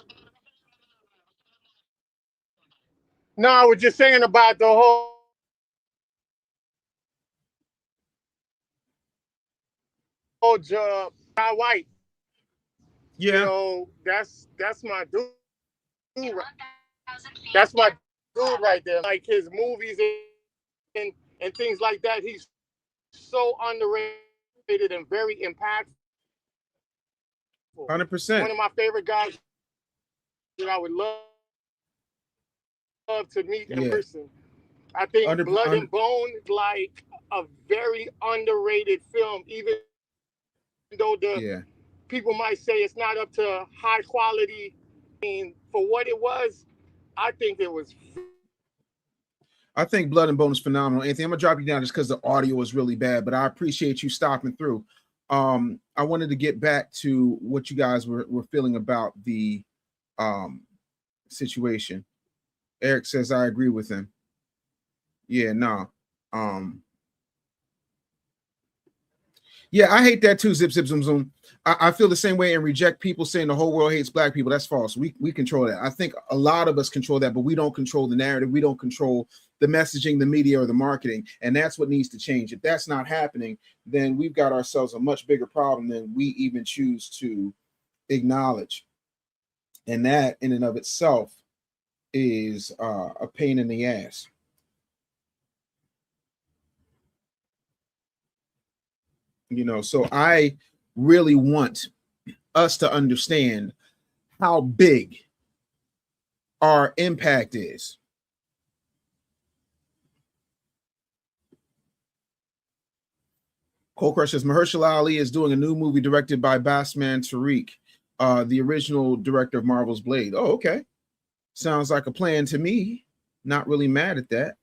No, I was just saying about the whole job. White. Yeah. You know, that's my dude. That's my dude right there. Like his movies and things like that. He's so underrated and very impactful. 100%. One of my favorite guys that I would love to meet in person. I think Blood and Bone is like a very underrated film, even though people might say it's not up to high quality. I mean, for what it was, I think it was. I think Blood and Bone is phenomenal. Anthony, I'm gonna drop you down just because the audio is really bad, but I appreciate you stopping through. I wanted to get back to what you guys were feeling about the situation. Eric says I agree with him. Yeah, no. Yeah, I hate that too. Zip, zip, zoom, zoom. I feel the same way and reject people saying the whole world hates black people. That's false. We control that. I think a lot of us control that, but we don't control the narrative. We don't control the messaging, the media, or the marketing. And that's what needs to change. If that's not happening, then we've got ourselves a much bigger problem than we even choose to acknowledge. And that in and of itself is a pain in the ass. You know, so I really want us to understand how big our impact is. Cole Crush says Mahershala Ali is doing a new movie directed by Basman Tariq, the original director of Marvel's Blade. Oh, okay. Sounds like a plan to me. Not really mad at that.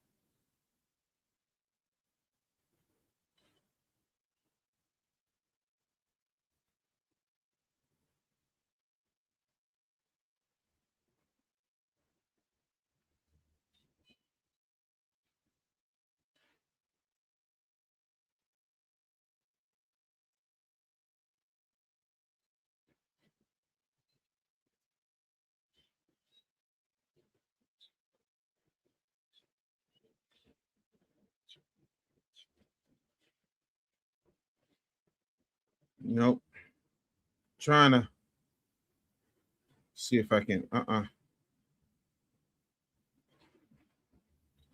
Nope. Trying to see if I can.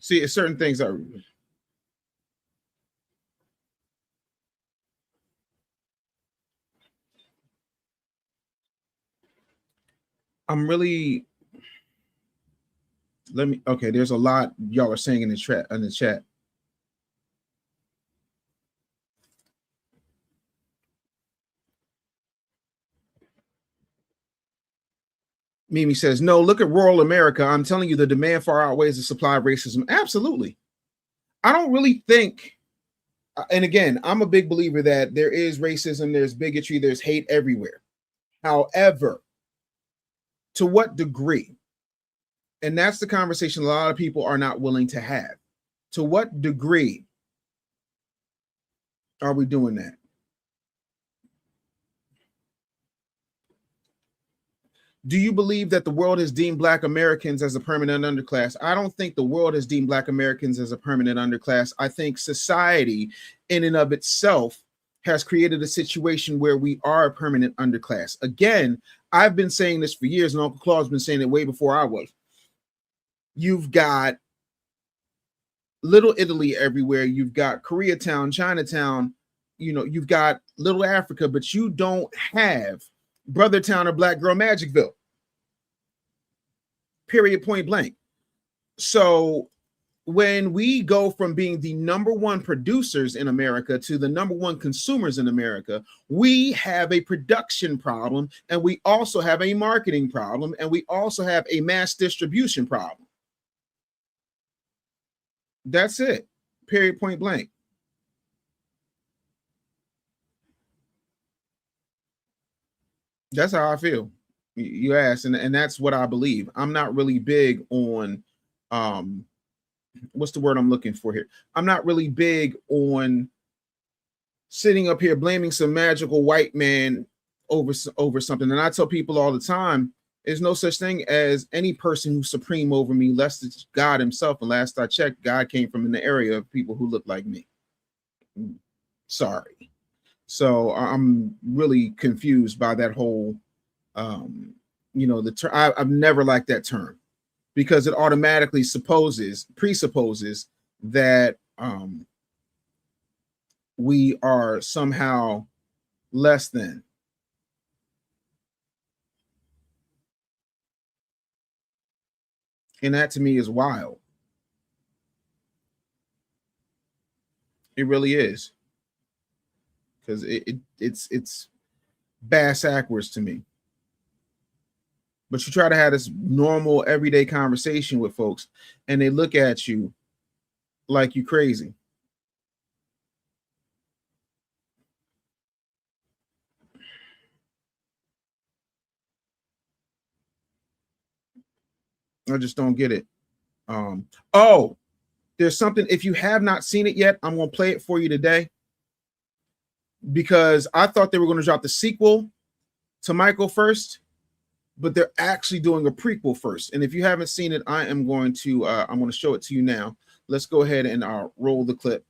See, certain things are. I'm really. Let me. Okay, there's a lot y'all are saying in the chat. Mimi says, no, look at rural America. I'm telling you, the demand far outweighs the supply of racism. Absolutely. I don't really think, and again, I'm a big believer that there is racism, there's bigotry, there's hate everywhere. However, to what degree? And that's the conversation a lot of people are not willing to have. To what degree are we doing that? Do you believe that the world has deemed Black Americans as a permanent underclass? I don't think the world has deemed Black Americans as a permanent underclass. I think society in and of itself has created a situation where we are a permanent underclass. Again, I've been saying this for years, and Uncle Claude's been saying it way before I was. You've got Little Italy everywhere. You've got Koreatown, Chinatown. You know, you've got Little Africa, but you don't have Brothertown or Black Girl Magicville. Period, point blank. So when we go from being the number one producers in America to the number one consumers in America, we have a production problem, and we also have a marketing problem, and we also have a mass distribution problem. That's it. Period, point blank. That's how I feel. You asked, and that's what I believe. I'm not really big on what's the word I'm looking for here? I'm not really big on sitting up here blaming some magical white man over something. And I tell people all the time, there's no such thing as any person who's supreme over me, less than God himself. And last I checked, God came from an area of people who look like me. Sorry. So I'm really confused by that whole, the term. I've never liked that term, because it automatically presupposes that we are somehow less than. And that to me is wild. It really is. Because it's bass backwards to me. But you try to have this normal, everyday conversation with folks, and they look at you like you crazy. I just don't get it. There's something, if you have not seen it yet, I'm going to play it for you today, because I thought they were going to drop the sequel to Michael first, but they're actually doing a prequel first. And if you haven't seen it, I'm going to show it to you now. Let's go ahead and roll the clip.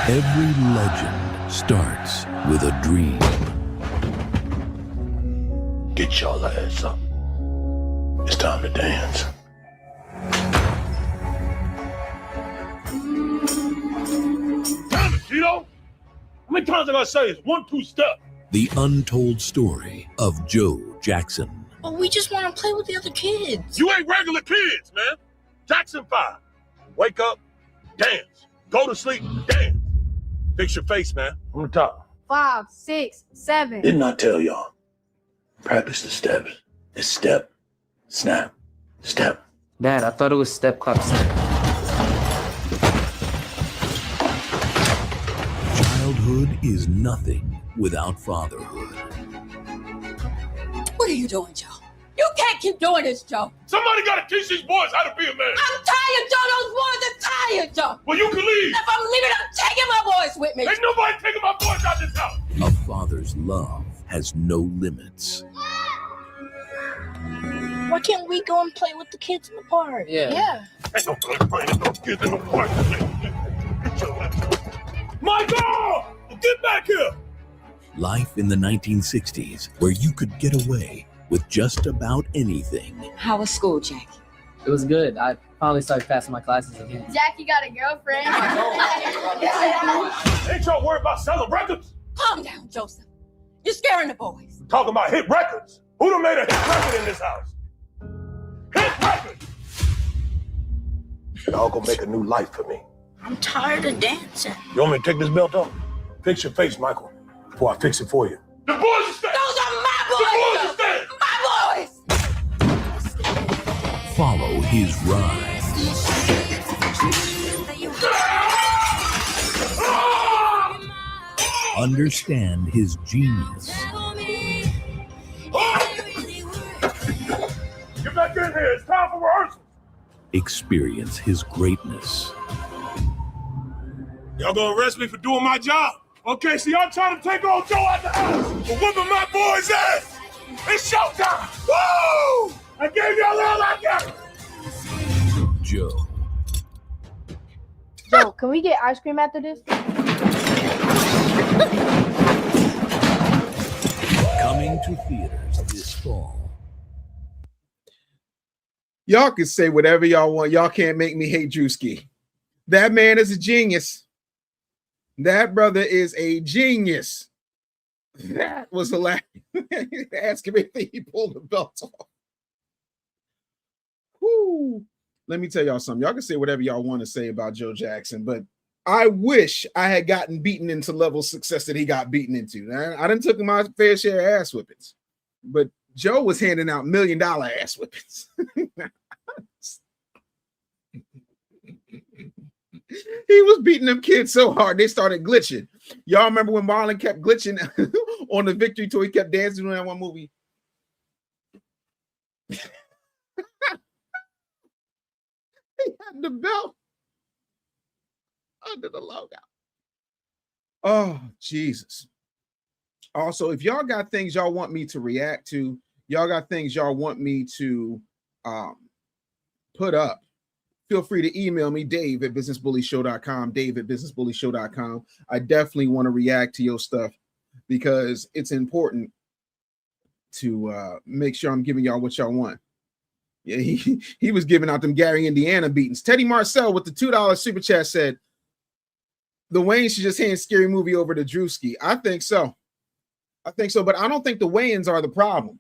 Every legend starts with a dream. Get your ass up. It's time to dance. Damn it, Cheeto! How many times have I say it's 1-2 step? The untold story of Joe Jackson. But we just want to play with the other kids. You ain't regular kids, man. Jackson 5. Wake up, dance. Go to sleep, dance. Fix your face, man. On the top. 5, 6, 7. Didn't I tell y'all? Practice the steps. It's step, snap, step. Dad, I thought it was step, clap, snap. Childhood is nothing without fatherhood. What are you doing, Joe? You can't keep doing this, Joe. Somebody got to teach these boys how to be a man. I'm tired, Joe. Those boys are tired, Joe. Well, you can leave. If I'm leaving, I'm taking my boys with me. Ain't nobody taking my boys out this house. A father's love has no limits. Why can't we go and play with the kids in the park? Yeah. Michael! Get back here! Life in the 1960s, where you could get away with just about anything. How was school, Jackie? It was good. I finally started passing my classes again. Jackie got a girlfriend. Ain't y'all worried about selling records? Calm down, Joseph. You're scaring the boys. Talking about hit records. Who done made a hit record in this house? Hit record! Y'all gonna make a new life for me. I'm tired of dancing. You want me to take this belt off? Fix your face, Michael, before I fix it for you. The boys are staying! Those are my boys! The boys are staying! My boys! Follow his rise. Understand his genius. Get back in here. It's time for rehearsal. Experience his greatness. Y'all gonna arrest me for doing my job? Okay, so y'all trying to take old Joe out the house for whipping my boy's ass. It's showtime. Woo! I gave y'all all I got. Joe. Joe, can we get ice cream after this? Coming to theaters this fall. Y'all can say whatever y'all want. Y'all can't make me hate Drewski. That man is a genius. That brother is a genius. That was hilarious. Ask him if he pulled the belt off. Whoo. Let me tell y'all something. Y'all can say whatever y'all want to say about Joe Jackson, but I wish I had gotten beaten into level of success that he got beaten into. I done took my fair share of ass whippings, but Joe was handing out $1 million ass whippings. He was beating them kids so hard they started glitching. Y'all remember when Marlon kept glitching on the victory tour? He kept dancing in that one movie. He had the belt under the logo. Oh, Jesus. Also, if y'all got things y'all want me to react to, y'all got things y'all want me to put up, feel free to email me, Dave@businessbullyshow.com, Dave@businessbullyshow.com. I definitely want to react to your stuff because it's important to make sure I'm giving y'all what y'all want. Yeah, he was giving out them Gary, Indiana beatings. Teddy Marcel with the $2 super chat said, the Wayans should just hand Scary Movie over to Drewski. I think so. But I don't think the Wayans are the problem.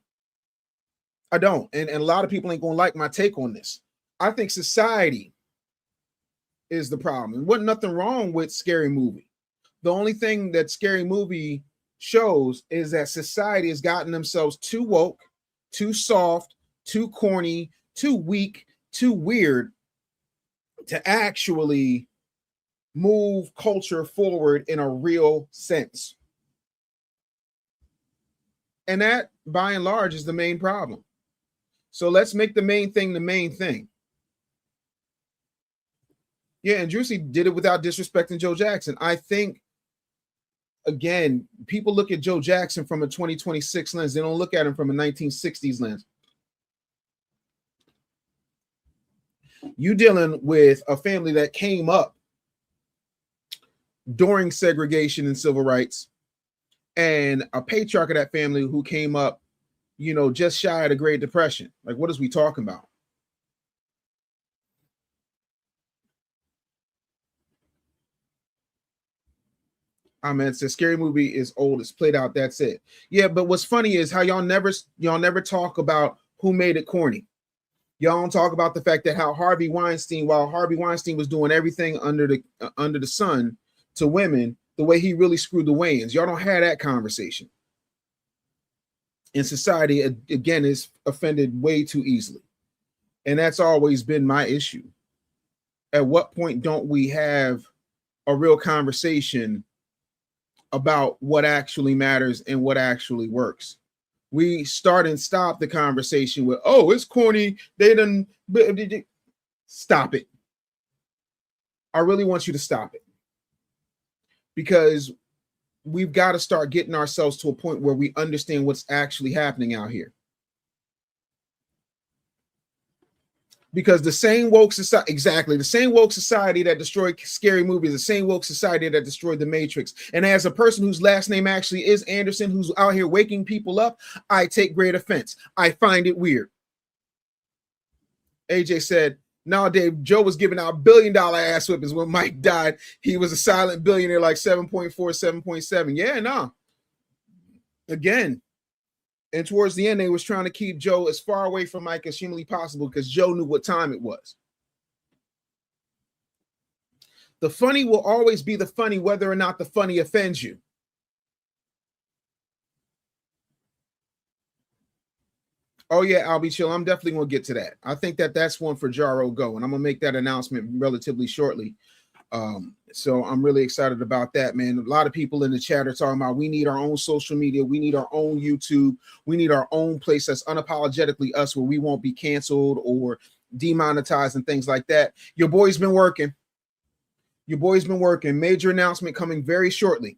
I don't. And a lot of people ain't going to like my take on this. I think society is the problem. And wasn't nothing wrong with Scary Movie. The only thing that Scary Movie shows is that society has gotten themselves too woke, too soft, too corny, too weak, too weird to actually move culture forward in a real sense. And that, by and large, is the main problem. So let's make the main thing the main thing. Yeah, and Drewski did it without disrespecting Joe Jackson. I think, again, people look at Joe Jackson from a 2026 lens. They don't look at him from a 1960s lens. You dealing with a family that came up during segregation and civil rights, and a patriarch of that family who came up, just shy of the Great Depression. Like, what is we talking about? I mean, it's a Scary Movie is old. It's played out. That's it. Yeah, but what's funny is how y'all never talk about who made it corny. Y'all don't talk about the fact that how Harvey Weinstein, while Harvey Weinstein was doing everything under the sun to women, the way he really screwed the Wayans. Y'all don't have that conversation. And society, again, is offended way too easily. And that's always been my issue. At what point don't we have a real conversation about what actually matters and what actually works? We start and stop the conversation with, oh, it's corny. They done. Stop it. I really want you to stop it. Because we've got to start getting ourselves to a point where we understand what's actually happening out here. Because the same woke society, exactly, the same woke society that destroyed Scary Movie, the same woke society that destroyed The Matrix. And as a person whose last name actually is Anderson, who's out here waking people up, I take great offense. I find it weird. AJ said, "No, Dave, Joe was giving out $1 billion ass whippings when Mike died. He was a silent billionaire, like 7.4, 7.7. Yeah, no. Again, and towards the end, they was trying to keep Joe as far away from Mike as humanly possible because Joe knew what time it was. The funny will always be the funny, whether or not the funny offends you. Oh, yeah, I'll be chill. I'm definitely going to get to that. I think that that's one for Jaro Go, and I'm going to make that announcement relatively shortly. So I'm really excited about that, man. A lot of people in the chat are talking about we need our own social media. We need our own YouTube. We need our own place that's unapologetically us where we won't be canceled or demonetized and things like that. Your boy's been working. Your boy's been working. Major announcement coming very shortly.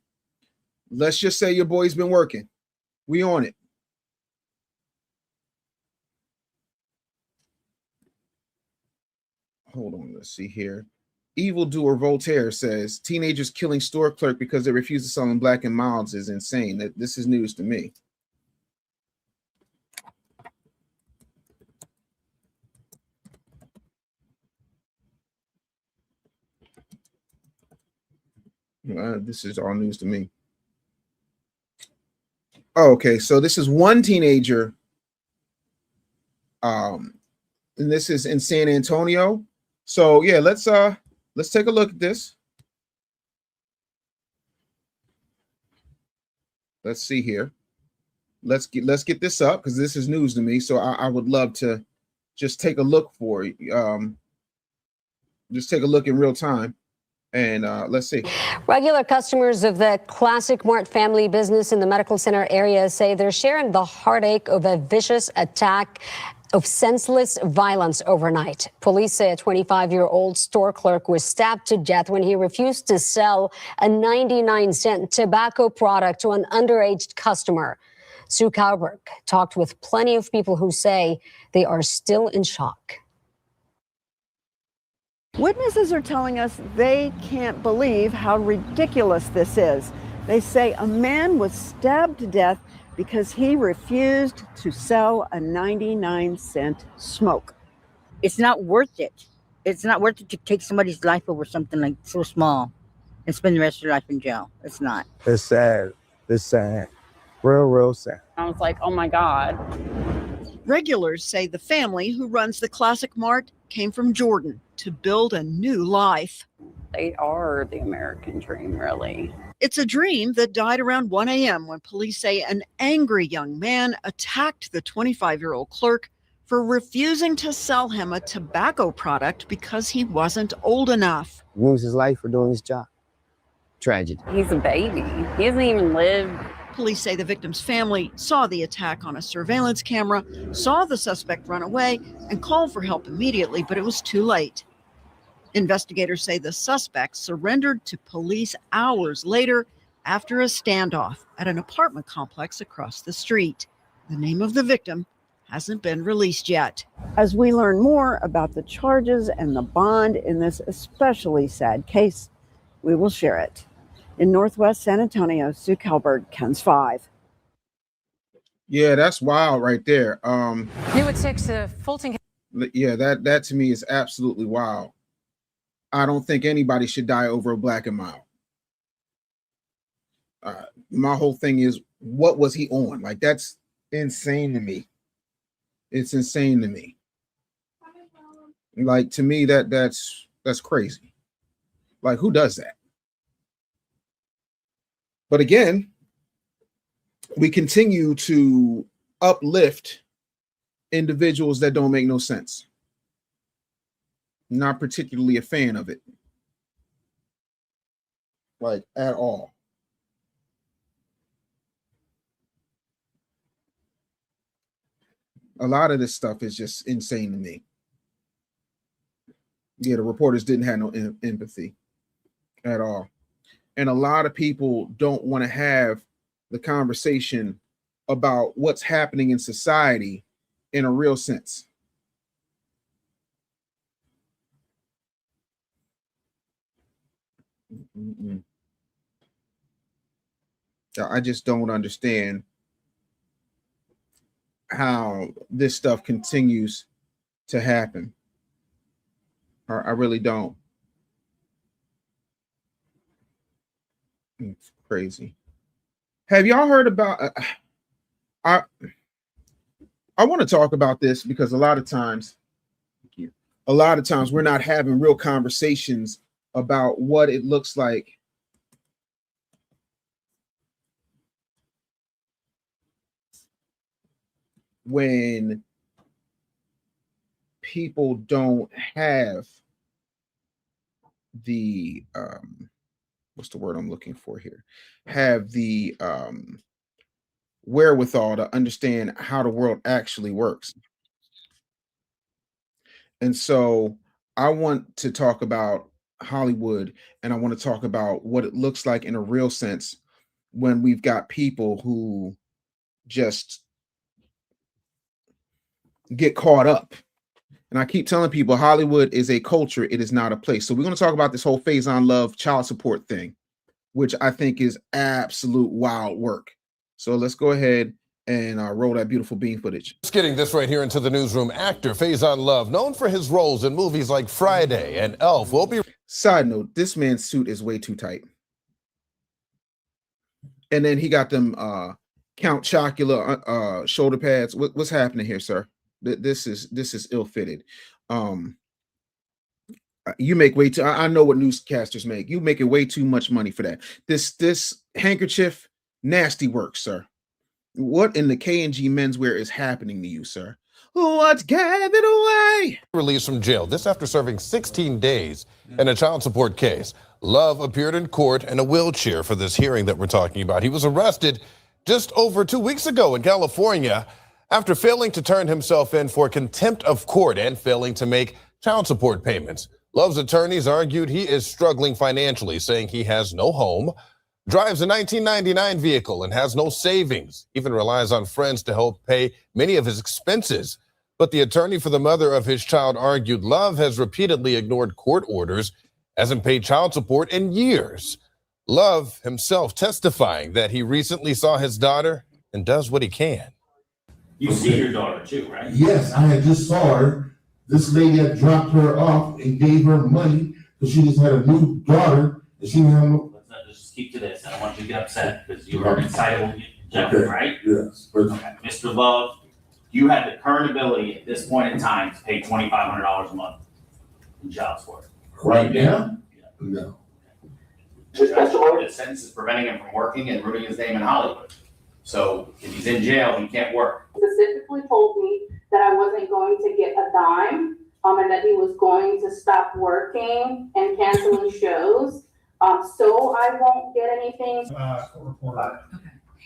Let's just say your boy's been working. We on it. Hold on, let's see here. Evildoer Voltaire says teenagers killing store clerk because they refuse to sell in Black and Milds is insane. That this is news to me. This is all news to me. Oh, okay, so this is one teenager. And this is in San Antonio. So yeah, let's take a look at this. Let's see here. Let's get this up because this is news to me. So I would love to just take a look for it. Just take a look in real time. And let's see. Regular customers of the Classic Mart family business in the medical center area say they're sharing the heartache of a vicious attack of senseless violence overnight. Police say a 25-year-old store clerk was stabbed to death when he refused to sell a 99-cent tobacco product to an underage customer. Sue Cowberg talked with plenty of people who say they are still in shock. Witnesses are telling us they can't believe how ridiculous this is. They say a man was stabbed to death because he refused to sell a 99-cent smoke. It's not worth it. It's not worth it to take somebody's life over something like so small and spend the rest of your life in jail. It's not. It's sad. It's sad. Real sad. I was like, oh my God. Regulars say the family who runs the Classic Mart came from Jordan to build a new life. They are the American dream, really. It's a dream that died around 1 a.m. when police say an angry young man attacked the 25-year-old clerk for refusing to sell him a tobacco product because he wasn't old enough. Lose his life for doing his job. Tragedy. He's a baby. He hasn't even lived. Police say the victim's family saw the attack on a surveillance camera, saw the suspect run away, and called for help immediately, but it was too late. Investigators say the suspect surrendered to police hours later after a standoff at an apartment complex across the street. The name of the victim hasn't been released yet. As we learn more about the charges and the bond in this especially sad case, we will share it. In Northwest San Antonio, Sue Cowberg, KENS 5. Yeah, that's wild right there. New at 6, Fulton. Yeah, that to me is absolutely wild. I don't think anybody should die over a Black and Mild. My whole thing is, what was he on? Like, that's insane to me. It's insane to me. Like, to me, that's crazy. Like, who does that? But again, we continue to uplift individuals that don't make no sense. Not particularly a fan of it. Like, at all. A lot of this stuff is just insane to me. Yeah, the reporters didn't have no empathy at all. And a lot of people don't want to have the conversation about what's happening in society in a real sense. I just don't understand how this stuff continues to happen. I really don't. It's crazy. Have y'all heard about I want to talk about this because a lot of times we're not having real conversations about what it looks like when people don't have the what's the word I'm looking for here? Have the wherewithal to understand how the world actually works. And so I want to talk about Hollywood, and I want to talk about what it looks like in a real sense when we've got people who just get caught up. And I keep telling people Hollywood is a culture, it is not a place. So we're going to talk about this whole Faison Love child support thing, which I think is absolute wild work. So let's go ahead and roll that beautiful bean footage. Just getting this right here into the newsroom. Actor Faison Love, known for his roles in movies like Friday and Elf, will be... Side note, this man's suit is way too tight. And then he got them Count Chocula shoulder pads. What's happening here, sir? This is ill-fitted. You make way too... I know what newscasters make. You making way too much money for that. This handkerchief, nasty work, sir. What in the K&G menswear is happening to you, sir? What's gathered away? Released from jail. This after serving 16 days in a child support case. Love appeared in court in a wheelchair for this hearing that we're talking about. He was arrested just over 2 weeks ago in California after failing to turn himself in for contempt of court and failing to make child support payments. Love's attorneys argued he is struggling financially, saying he has no home, drives a 1999 vehicle and has no savings, even relies on friends to help pay many of his expenses. But the attorney for the mother of his child argued Love has repeatedly ignored court orders, hasn't paid child support in years. Love himself testifying that he recently saw his daughter and does what he can. You see your daughter too, right? Yes, I had just saw her. This lady had dropped her off and gave her money because she just had a new daughter and she didn't have no... Let's not just keep to this. I don't want you to get upset because you are an excitable gentleman, right? Yes. Okay. Mr. Love, you have the current ability at this point in time to pay $2,500 a month in child support. Right now? No. The sentence is preventing him from working and ruining his name in Hollywood. So if he's in jail, he can't work. Specifically told me that I wasn't going to get a dime, and that he was going to stop working and canceling shows. So I won't get anything.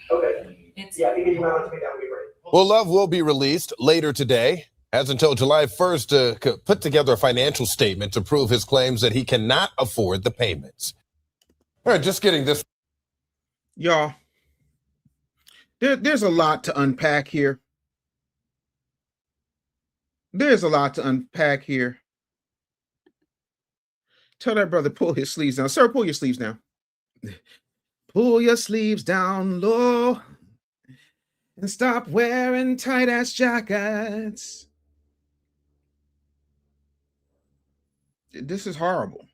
Okay. Yeah, if you can email it to me, that would be great. Well, Love will be released later today. Has until July 1st to put together a financial statement to prove his claims that he cannot afford the payments. All right, just getting this. Y'all, there's a lot to unpack here. There's a lot to unpack here. Tell that brother, pull his sleeves down. Sir, pull your sleeves down. Pull your sleeves down low and stop wearing tight-ass jackets. This is horrible.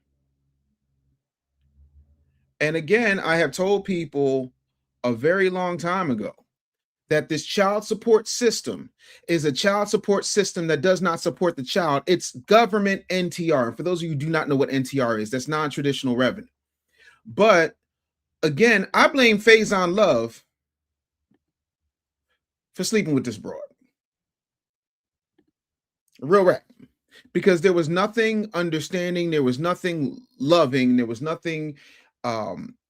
And again, I have told people a very long time ago that this child support system is a child support system that does not support the child. It's government NTR. And for those of you who do not know what NTR is, that's non-traditional revenue. But again, I blame Faison Love for sleeping with this broad. Real rap. Because there was nothing understanding, there was nothing loving, there was nothing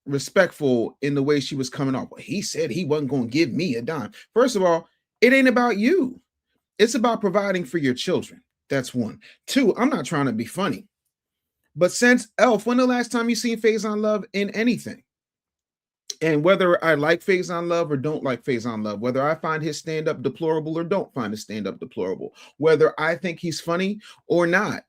respectful in the way she was coming off. Well, he said he wasn't going to give me a dime. First of all, it ain't about you. It's about providing for your children. That's one. Two, I'm not trying to be funny, but since Elf, when the last time you seen Faison Love in anything? And whether I like Faison Love or don't like Faison Love, whether I find his stand-up deplorable or don't find his stand-up deplorable, whether I think he's funny or not,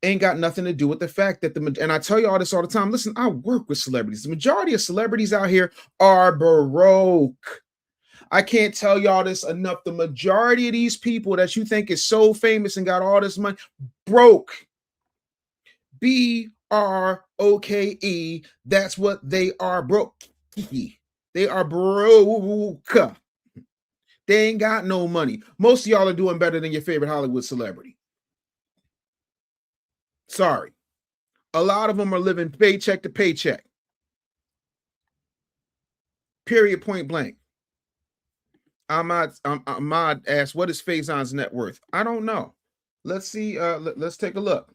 ain't got nothing to do with the fact that and I tell you all this all the time. Listen, I work with celebrities. The majority of celebrities out here are broke. I can't tell y'all this enough. The majority of these people that you think is so famous and got all this money, broke. B-R-O-K-E. That's what they are, broke. They are broke. They ain't got no money. Most of y'all are doing better than your favorite Hollywood celebrity. Sorry. A lot of them are living paycheck to paycheck. Period, point blank. Ahmad asked, what is Faison's net worth? I don't know. Let's see. Let's take a look.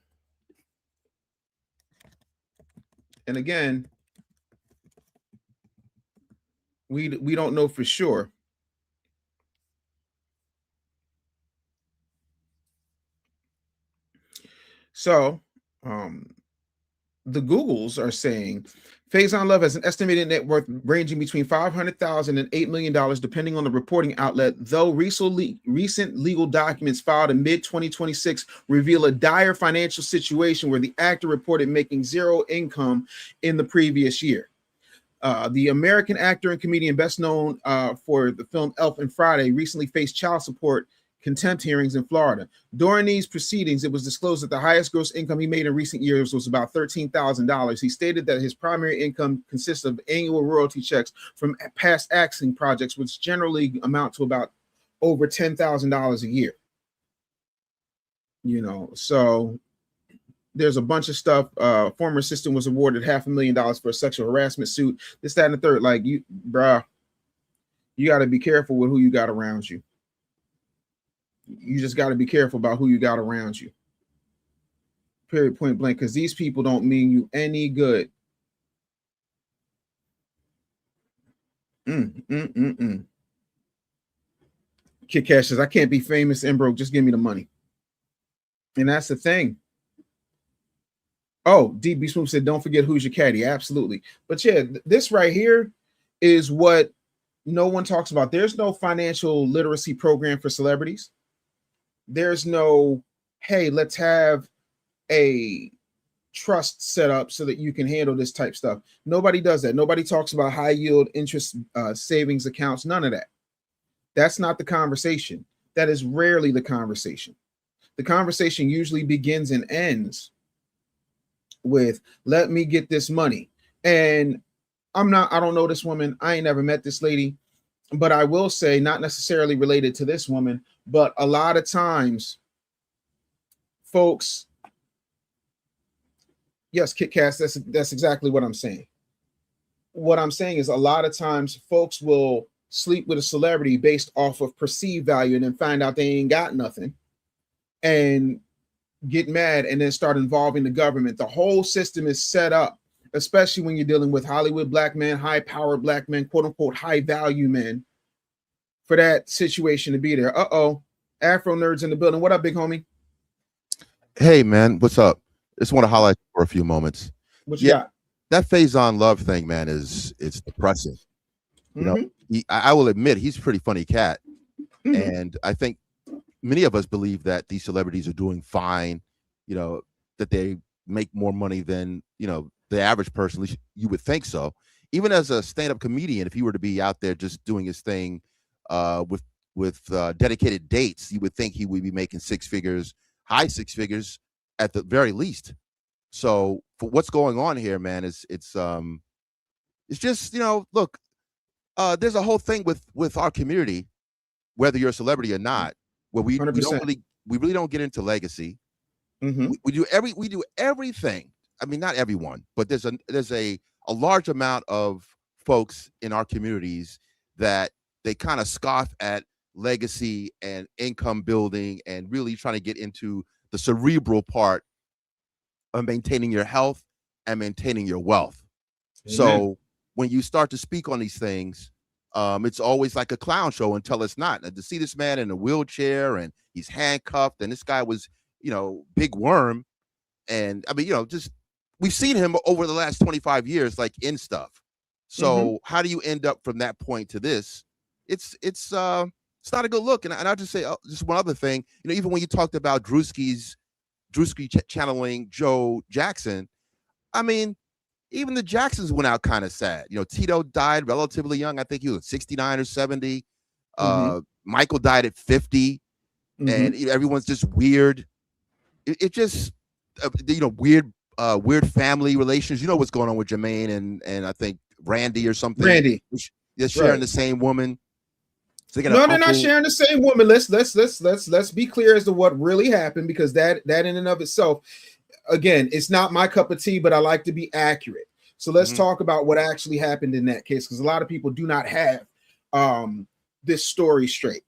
And again, we don't know for sure. So the Googles are saying Faison Love has an estimated net worth ranging between $500,000 and $8 million, depending on the reporting outlet, though recent legal documents filed in mid-2026 reveal a dire financial situation where the actor reported making zero income in the previous year. The American actor and comedian best known for the film Elf and Friday recently faced child support contempt hearings in Florida. During these proceedings, it was disclosed that the highest gross income he made in recent years was about $13,000. He stated that his primary income consists of annual royalty checks from past acting projects, which generally amount to about over $10,000 a year. You know, so there's a bunch of stuff. Former assistant was awarded $500,000 for a sexual harassment suit. This, that, and the third. Like, you, bruh, you got to be careful with who you got around you. You just got to be careful about who you got around you. Period, point blank, because these people don't mean you any good. Kid Cash says, I can't be famous and broke. Just give me the money. And that's the thing. Oh, DB Swoop said, don't forget who's your caddy. Absolutely. But yeah, this right here is what no one talks about. There's no financial literacy program for celebrities. There's no, hey, let's have a trust set up so that you can handle this type stuff. Nobody does that. Nobody talks about high yield interest savings accounts. None of that. That's not the conversation. That is rarely the conversation. The conversation usually begins and ends with, let me get this money. And I don't know this woman. I ain't never met this lady. But I will say, not necessarily related to this woman, but a lot of times, folks, yes, Kit Kat, that's exactly what I'm saying. What I'm saying is a lot of times folks will sleep with a celebrity based off of perceived value and then find out they ain't got nothing and get mad and then start involving the government. The whole system is set up, especially when you're dealing with Hollywood black men, high-powered black men, quote-unquote high-value men, for that situation to be there. Uh-oh. Afro nerds in the building. What up, big homie? Hey, man. What's up? Just want to highlight for a few moments. What you got? That Faison Love thing, man, it's depressing. You know, I will admit he's a pretty funny cat. And I think many of us believe that these celebrities are doing fine, you know, that they make more money than, you know, the average person. At least you would think so. Even as a stand-up comedian, if he were to be out there just doing his thing with dedicated dates, you would think he would be making six figures, high six figures at the very least. So for what's going on here, man, it's just, you know, look, there's a whole thing with our community, whether you're a celebrity or not, where we really don't get into legacy. We do everything. I mean, not everyone, but there's a large amount of folks in our communities that they kind of scoff at legacy and income building and really trying to get into the cerebral part of maintaining your health and maintaining your wealth. Amen. So when you start to speak on these things, it's always like a clown show until it's not. And to see this man in a wheelchair and he's handcuffed, and this guy was, you know, big worm. And I mean, you know, just we've seen him over the last 25 years, like in stuff. So how do you end up from that point to this? It's not a good look. And I'll just say just one other thing, you know, even when you talked about Drewski's Drewski channeling Joe Jackson. I mean, even the Jacksons went out kind of sad. You know, Tito died relatively young. I think he was 69 or 70. Michael died at 50. And everyone's just weird. It just, you know, weird family relations. You know what's going on with Jermaine and I think Randy or something. Randy. They're sharing the same woman. So They're not sharing the same woman. Let's be clear as to what really happened, because that in and of itself, again, it's not my cup of tea, but I like to be accurate. So let's talk about what actually happened in that case, because a lot of people do not have this story straight.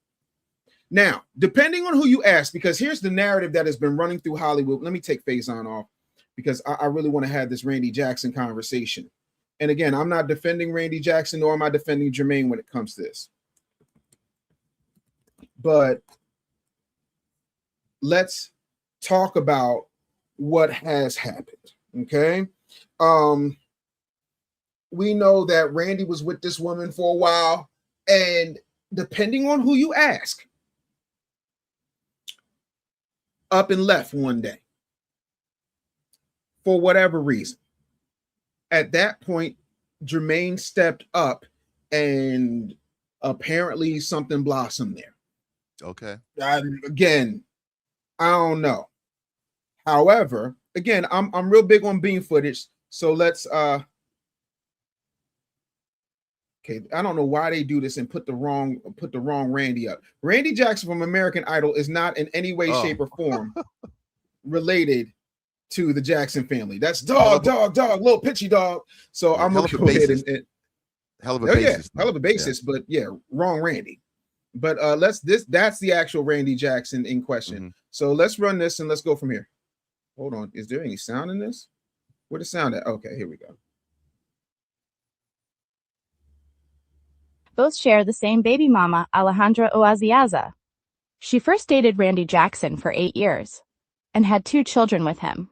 Now, depending on who you ask, because here's the narrative that has been running through Hollywood. Let me take Faison off, because I really want to have this Randy Jackson conversation. And again, I'm not defending Randy Jackson, nor am I defending Jermaine when it comes to this. But let's talk about what has happened. Okay. We know that Randy was with this woman for a while, and depending on who you ask, up and left one day for whatever reason. At that point, Jermaine stepped up, and apparently something blossomed there. Okay. Again, I don't know. However, again, I'm real big on beam footage, so let's okay. I don't know why they do this and put the wrong Randy up. Randy Jackson from American Idol is not in any way, shape, or form related to the Jackson family. That's dog, little pitchy dog. So I'm gonna go ahead and hell of a basis. Hell of a basis, but yeah, wrong Randy. But that's the actual Randy Jackson in question. So let's run this and let's go from here. Hold on. Is there any sound in this? Where the sound at? Okay, here we go. Both share the same baby mama, Alejandra Oaziaza. She first dated Randy Jackson for 8 years and had 2 children with him.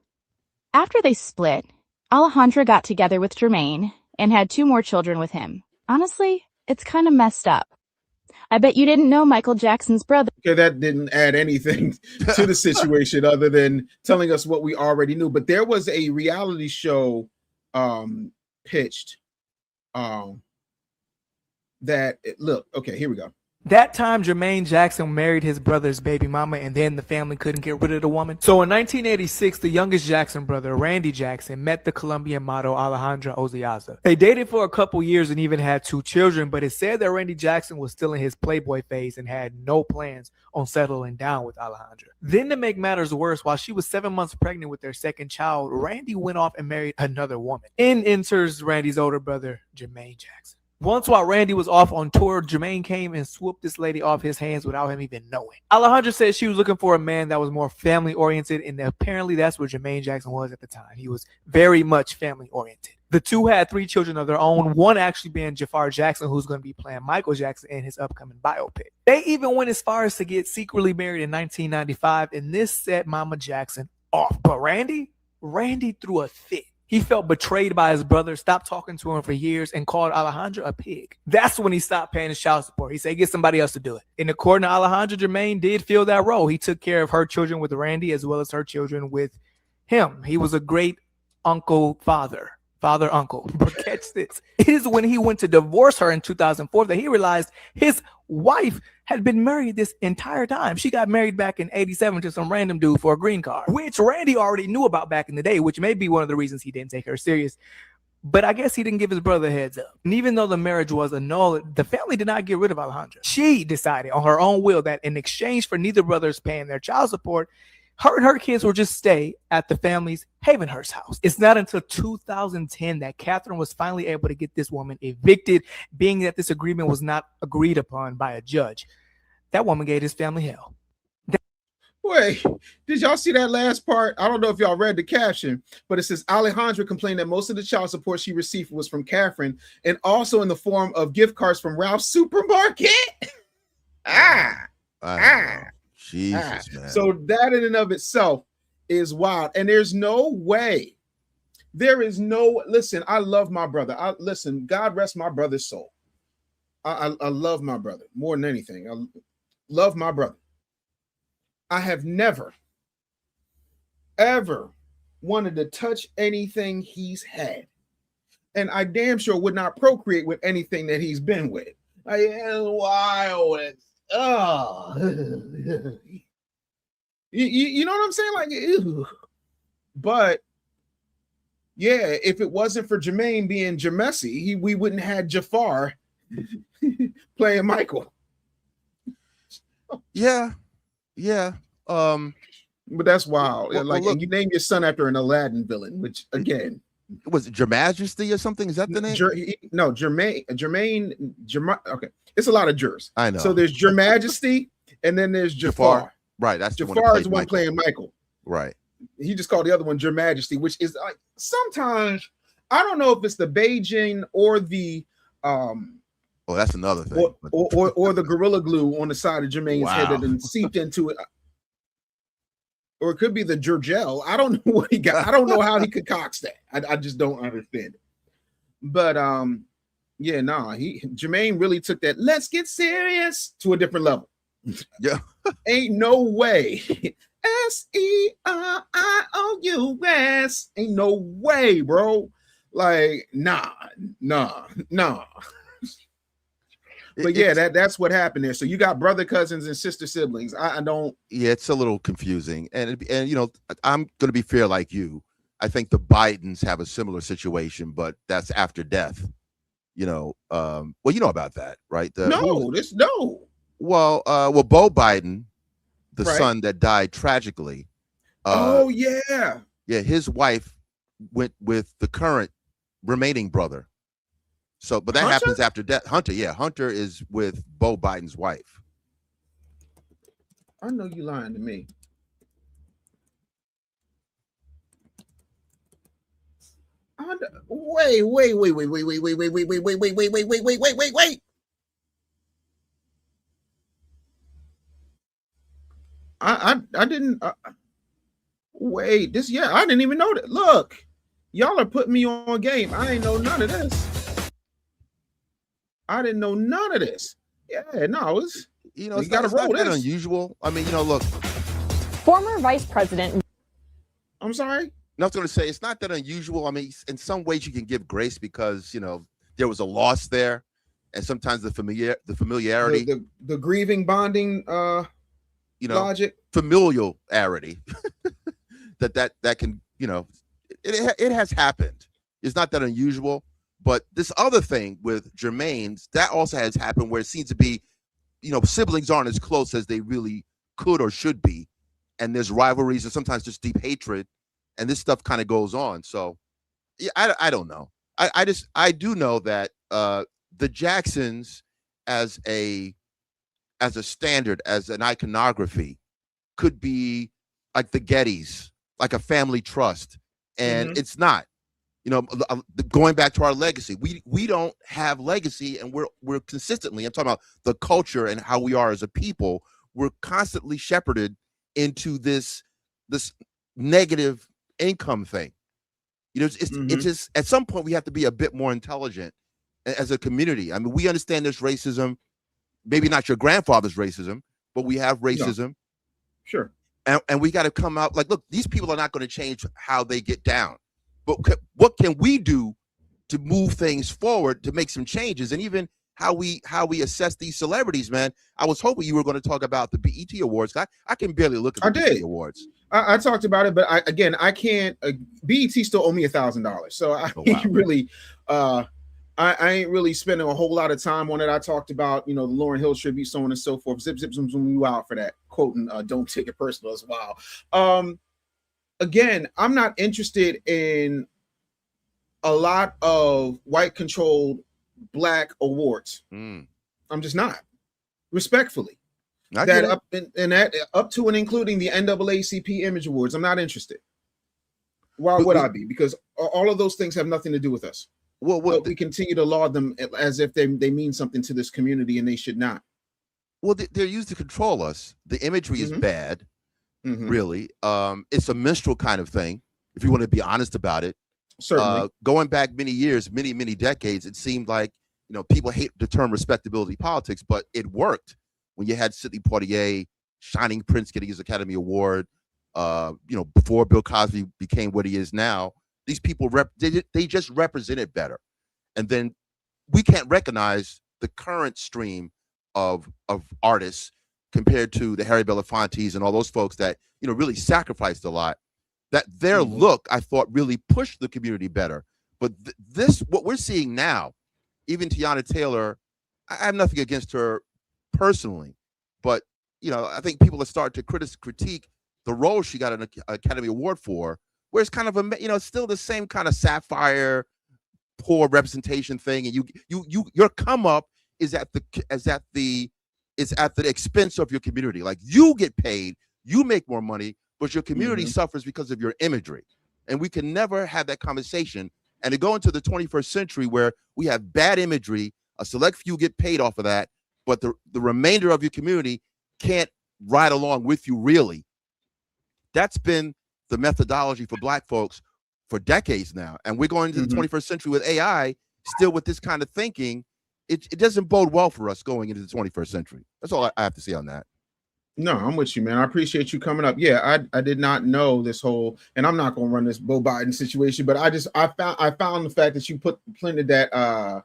After they split, Alejandra got together with Jermaine and had 2 more children with him. Honestly, it's kind of messed up. I bet you didn't know Michael Jackson's brother. Okay, that didn't add anything to the situation other than telling us what we already knew. But there was a reality show pitched look, okay, here we go. That time, Jermaine Jackson married his brother's baby mama, and then the family couldn't get rid of the woman. So in 1986, the youngest Jackson brother, Randy Jackson, met the Colombian model Alejandra Oziaza. They dated for a couple years and even had 2 children, but it said that Randy Jackson was still in his playboy phase and had no plans on settling down with Alejandra. Then to make matters worse, while she was 7 months pregnant with their second child, Randy went off and married another woman. In enters Randy's older brother, Jermaine Jackson. Once while Randy was off on tour, Jermaine came and swooped this lady off his hands without him even knowing. Alejandra said she was looking for a man that was more family-oriented, and apparently that's what Jermaine Jackson was at the time. He was very much family-oriented. The 2 had 3 children of their own, one actually being Jafar Jackson, who's going to be playing Michael Jackson in his upcoming biopic. They even went as far as to get secretly married in 1995, and this set Mama Jackson off. But Randy threw a fit. He felt betrayed by his brother, stopped talking to him for years, and called Alejandra a pig. That's when he stopped paying his child support. He said, get somebody else to do it. And according to Alejandra, Jermaine did fill that role. He took care of her children with Randy as well as her children with him. He was a great father-uncle. But catch this. It is when he went to divorce her in 2004 that he realized his wife had been married this entire time. She got married back in 87 to some random dude for a green card, which Randy already knew about back in the day, which may be one of the reasons he didn't take her serious. But I guess he didn't give his brother a heads up. And even though the marriage was annulled, the family did not get rid of Alejandra. She decided on her own will that in exchange for neither brothers paying their child support, her and her kids would just stay at the family's Havenhurst house. It's not until 2010 that Catherine was finally able to get this woman evicted, being that this agreement was not agreed upon by a judge. That woman gave his family hell. Wait, did y'all see that last part? I don't know if y'all read the caption, but it says Alejandra complained that most of the child support she received was from Catherine and also in the form of gift cards from Ralph's Supermarket. Jesus, man. So that in and of itself is wild. And there is no, listen, I love my brother. Listen, God rest my brother's soul. I love my brother more than anything. I love my brother. I have never ever wanted to touch anything he's had. And I damn sure would not procreate with anything that he's been with. Wow. You know what I'm saying? Like, ew. But yeah, if it wasn't for Jermaine being Jamessi, we wouldn't have Jafar playing Michael. Yeah. But that's wild. Well, like, look, and you named your son after an Aladdin villain, which again, was it Your Majesty or something? Is that the name? No, Jermaine. Okay, it's a lot of jurors. I know. So there's Your Majesty, and then there's Jafar. Right, that's Jafar is the one playing Michael. Right. He just called the other one Your Majesty, which is like sometimes I don't know if it's the Beijing or the Oh, that's another thing. Or the Gorilla Glue on the side of Jermaine's head that then seeped into it. Or it could be the Jurgel. I don't know what he got. I don't know how he concocts that. I just don't understand it. But yeah, Jermaine really took that let's get serious to a different level. Yeah. Ain't no way. SERIOUS. Ain't no way, bro. Like, nah. But yeah, that's what happened there. So you got brother, cousins, and sister siblings. I don't. Yeah, it's a little confusing, and you know, I'm going to be fair like you. I think the Bidens have a similar situation, but that's after death. You know, well, you know about that, right? No. Well, Beau Biden, the Right. son that died tragically. Oh yeah. Yeah, his wife went with the current remaining brother. So, but that Hunter? happens after death. Hunter is with Beau Biden's wife. I know you lying to me. Wait. I didn't wait. This I didn't even know that. Look, y'all are putting me on game. I ain't know none of this. I didn't know none of this. Yeah, no, it's it's not that unusual. I mean, look. Former Vice President. I'm sorry. No, I was going to say it's not that unusual. I mean, in some ways you can give grace because there was a loss there, and sometimes the familiarity, the grieving bonding, logic, familiarity, that can it has happened. It's not that unusual. But this other thing with Jermaine's, that also has happened where it seems to be, siblings aren't as close as they really could or should be. And there's rivalries and sometimes just deep hatred. And this stuff kind of goes on. So, yeah, I don't know. I do know that the Jacksons as a standard, as an iconography, could be like the Gettys, like a family trust. And it's not. Going back to our legacy, we don't have legacy, and we're consistently, I'm talking about the culture and how we are as a people, we're constantly shepherded into this negative income thing. It's just at some point we have to be a bit more intelligent as a community. I mean, we understand there's racism, maybe not your grandfather's racism, but we have racism. No. Sure. And we got to come out like, look, these people are not going to change how they get down. But what can we do to move things forward to make some changes? And even how we assess these celebrities, man. I was hoping you were going to talk about the BET Awards. I can barely look at the BET Awards. I talked about it, but I can't. BET still owe me $1,000, so I ain't really, I ain't really spending a whole lot of time on it. I talked about the Lauryn Hill tribute, so on and so forth. Zip, zoom, you out for that. Quoting, don't take it personal as well. Again, I'm not interested in a lot of white-controlled Black awards. I'm just not. Respectfully, up to and including the NAACP Image Awards, I'm not interested. Why would I be? Because all of those things have nothing to do with us. Well, we continue to laud them as if they mean something to this community, and they should not. Well, they're used to control us. The imagery is bad. Really, it's a minstrel kind of thing. If you want to be honest about it, certainly. Going back many years, many decades, it seemed like people hate the term respectability politics, but it worked when you had Sidney Poitier, Shining Prince getting his Academy Award, before Bill Cosby became what he is now, these people they just represented better. And then we can't recognize the current stream of artists compared to the Harry Belafontes and all those folks that really sacrificed a lot. That their look, I thought, really pushed the community better. But what we're seeing now, even Tiana Taylor, I have nothing against her personally, but I think people are starting to critique the role she got an Academy Award for, where it's kind of still the same kind of sapphire, poor representation thing, and your come up is at the expense of your community. Like, you get paid, you make more money, but your community suffers because of your imagery, and we can never have that conversation. And to go into the 21st century where we have bad imagery, a select few get paid off of that, but the remainder of your community can't ride along with you, really. That's been the methodology for Black folks for decades now. And we're going into the 21st century with AI, still with this kind of thinking. It doesn't bode well for us going into the 21st century. That's all I have to say on that. No, I'm with you, man. I appreciate you coming up. Yeah, I did not know this whole, and I'm not going to run this Beau Biden situation, but I found the fact that you planted that,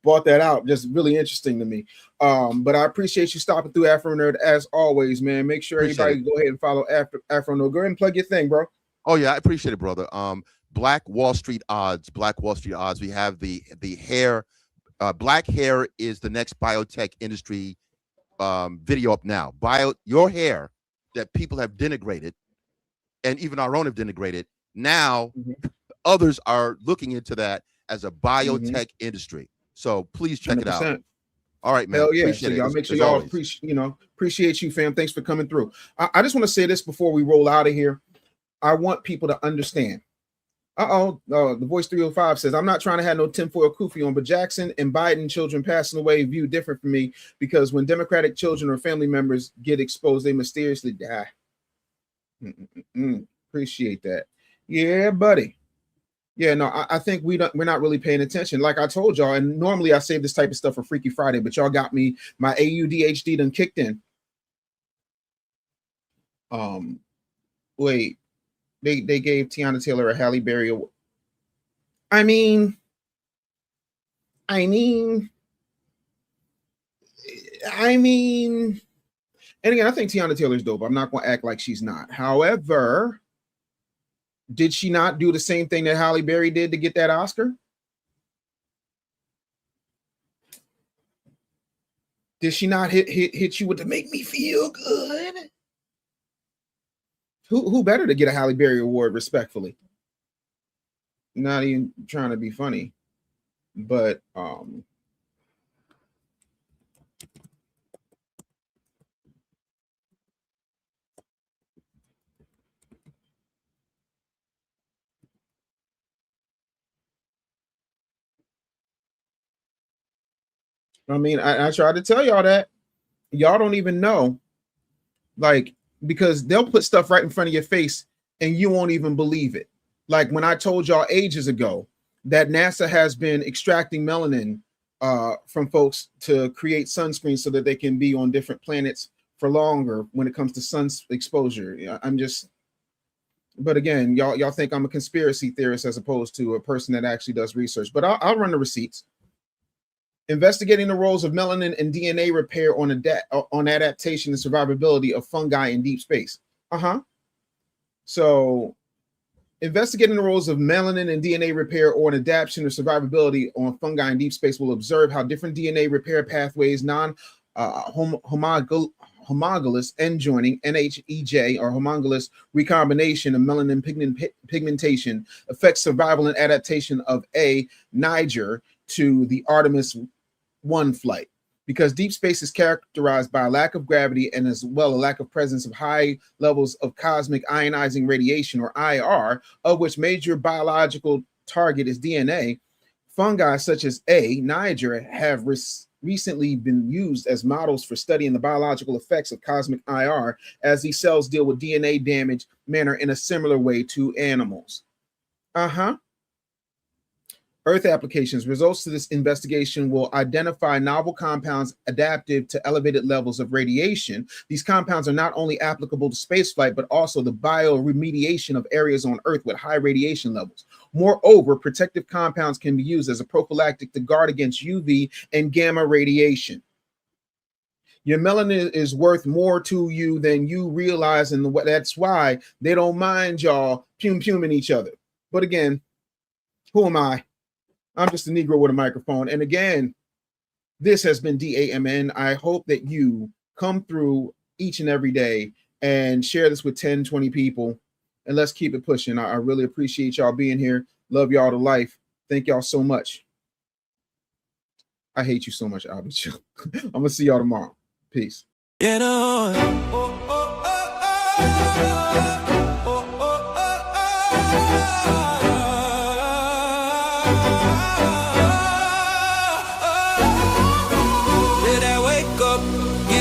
brought that out, just really interesting to me. But I appreciate you stopping through Afro Nerd as always, man. Make sure everybody go ahead and follow Afro Nerd. Go ahead and plug your thing, bro. Oh yeah, I appreciate it, brother. Black Wall Street Odds. We have the hair. Black hair is the next biotech industry video up now. Your hair that people have denigrated, and even our own have denigrated. Now others are looking into that as a biotech industry. So please check 100%. It out. All right, man. Hell yeah. Appreciate so y'all it. make sure y'all appreciate you, fam. Thanks for coming through. I just want to say this before we roll out of here. I want people to understand. The voice 305 says, I'm not trying to have no tinfoil kufi on, but Jackson and Biden children passing away view different from me, because when Democratic children or family members get exposed, they mysteriously die. Appreciate that. Yeah, buddy. Yeah, no, I think we're not really paying attention. Like I told y'all, and normally I save this type of stuff for Freaky Friday, but y'all got me, my AUDHD done kicked in. Wait. They gave Tiana Taylor a Halle Berry award. I mean, and again, I think Tiana Taylor's dope. I'm not going to act like she's not. However, did she not do the same thing that Halle Berry did to get that Oscar? Did she not hit you with the make me feel good? Who better to get a Halle Berry award, respectfully? Not even trying to be funny, but I mean, I tried to tell y'all that. Y'all don't even know, like, because they'll put stuff right in front of your face and you won't even believe it. Like when I told y'all ages ago that NASA has been extracting melanin from folks to create sunscreen so that they can be on different planets for longer when it comes to sun exposure. But again, y'all think I'm a conspiracy theorist as opposed to a person that actually does research. But I'll run the receipts. Investigating the roles of melanin and DNA repair on adaptation and survivability of fungi in deep space. So, investigating the roles of melanin and DNA repair on adaptation or survivability on fungi in deep space will observe how different DNA repair pathways, homologous end joining, NHEJ, or homologous recombination of melanin pigmentation affects survival and adaptation of Niger to the Artemis 1 flight, because deep space is characterized by a lack of gravity and as well a lack of presence of high levels of cosmic ionizing radiation, or IR, of which major biological target is DNA. Fungi such as Niger have recently been used as models for studying the biological effects of cosmic IR, as these cells deal with DNA damage manner in a similar way to animals. Earth applications. Results to this investigation will identify novel compounds adaptive to elevated levels of radiation. These compounds are not only applicable to spaceflight, but also the bioremediation of areas on Earth with high radiation levels. Moreover, protective compounds can be used as a prophylactic to guard against UV and gamma radiation. Your melanin is worth more to you than you realize, and that's why they don't mind y'all pum-puming each other. But again, who am I? I'm just a Negro with a microphone. And again, this has been DAMN. I hope that you come through each and every day and share this with 10, 20 people, and let's keep it pushing. I really appreciate y'all being here. Love y'all to life. Thank y'all so much. I hate you so much, I'll be chill. I'm going to see y'all tomorrow. Peace. Get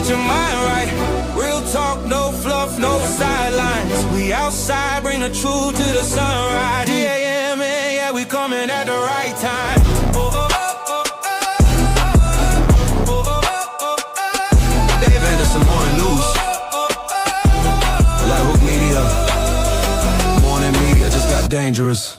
your mind right. Real talk, no fluff, no sidelines. We outside, bring the truth to the sunrise. DAMN, yeah, we coming at the right time. Dave Anderson, morning news. Like Hook Media. Morning media just got dangerous.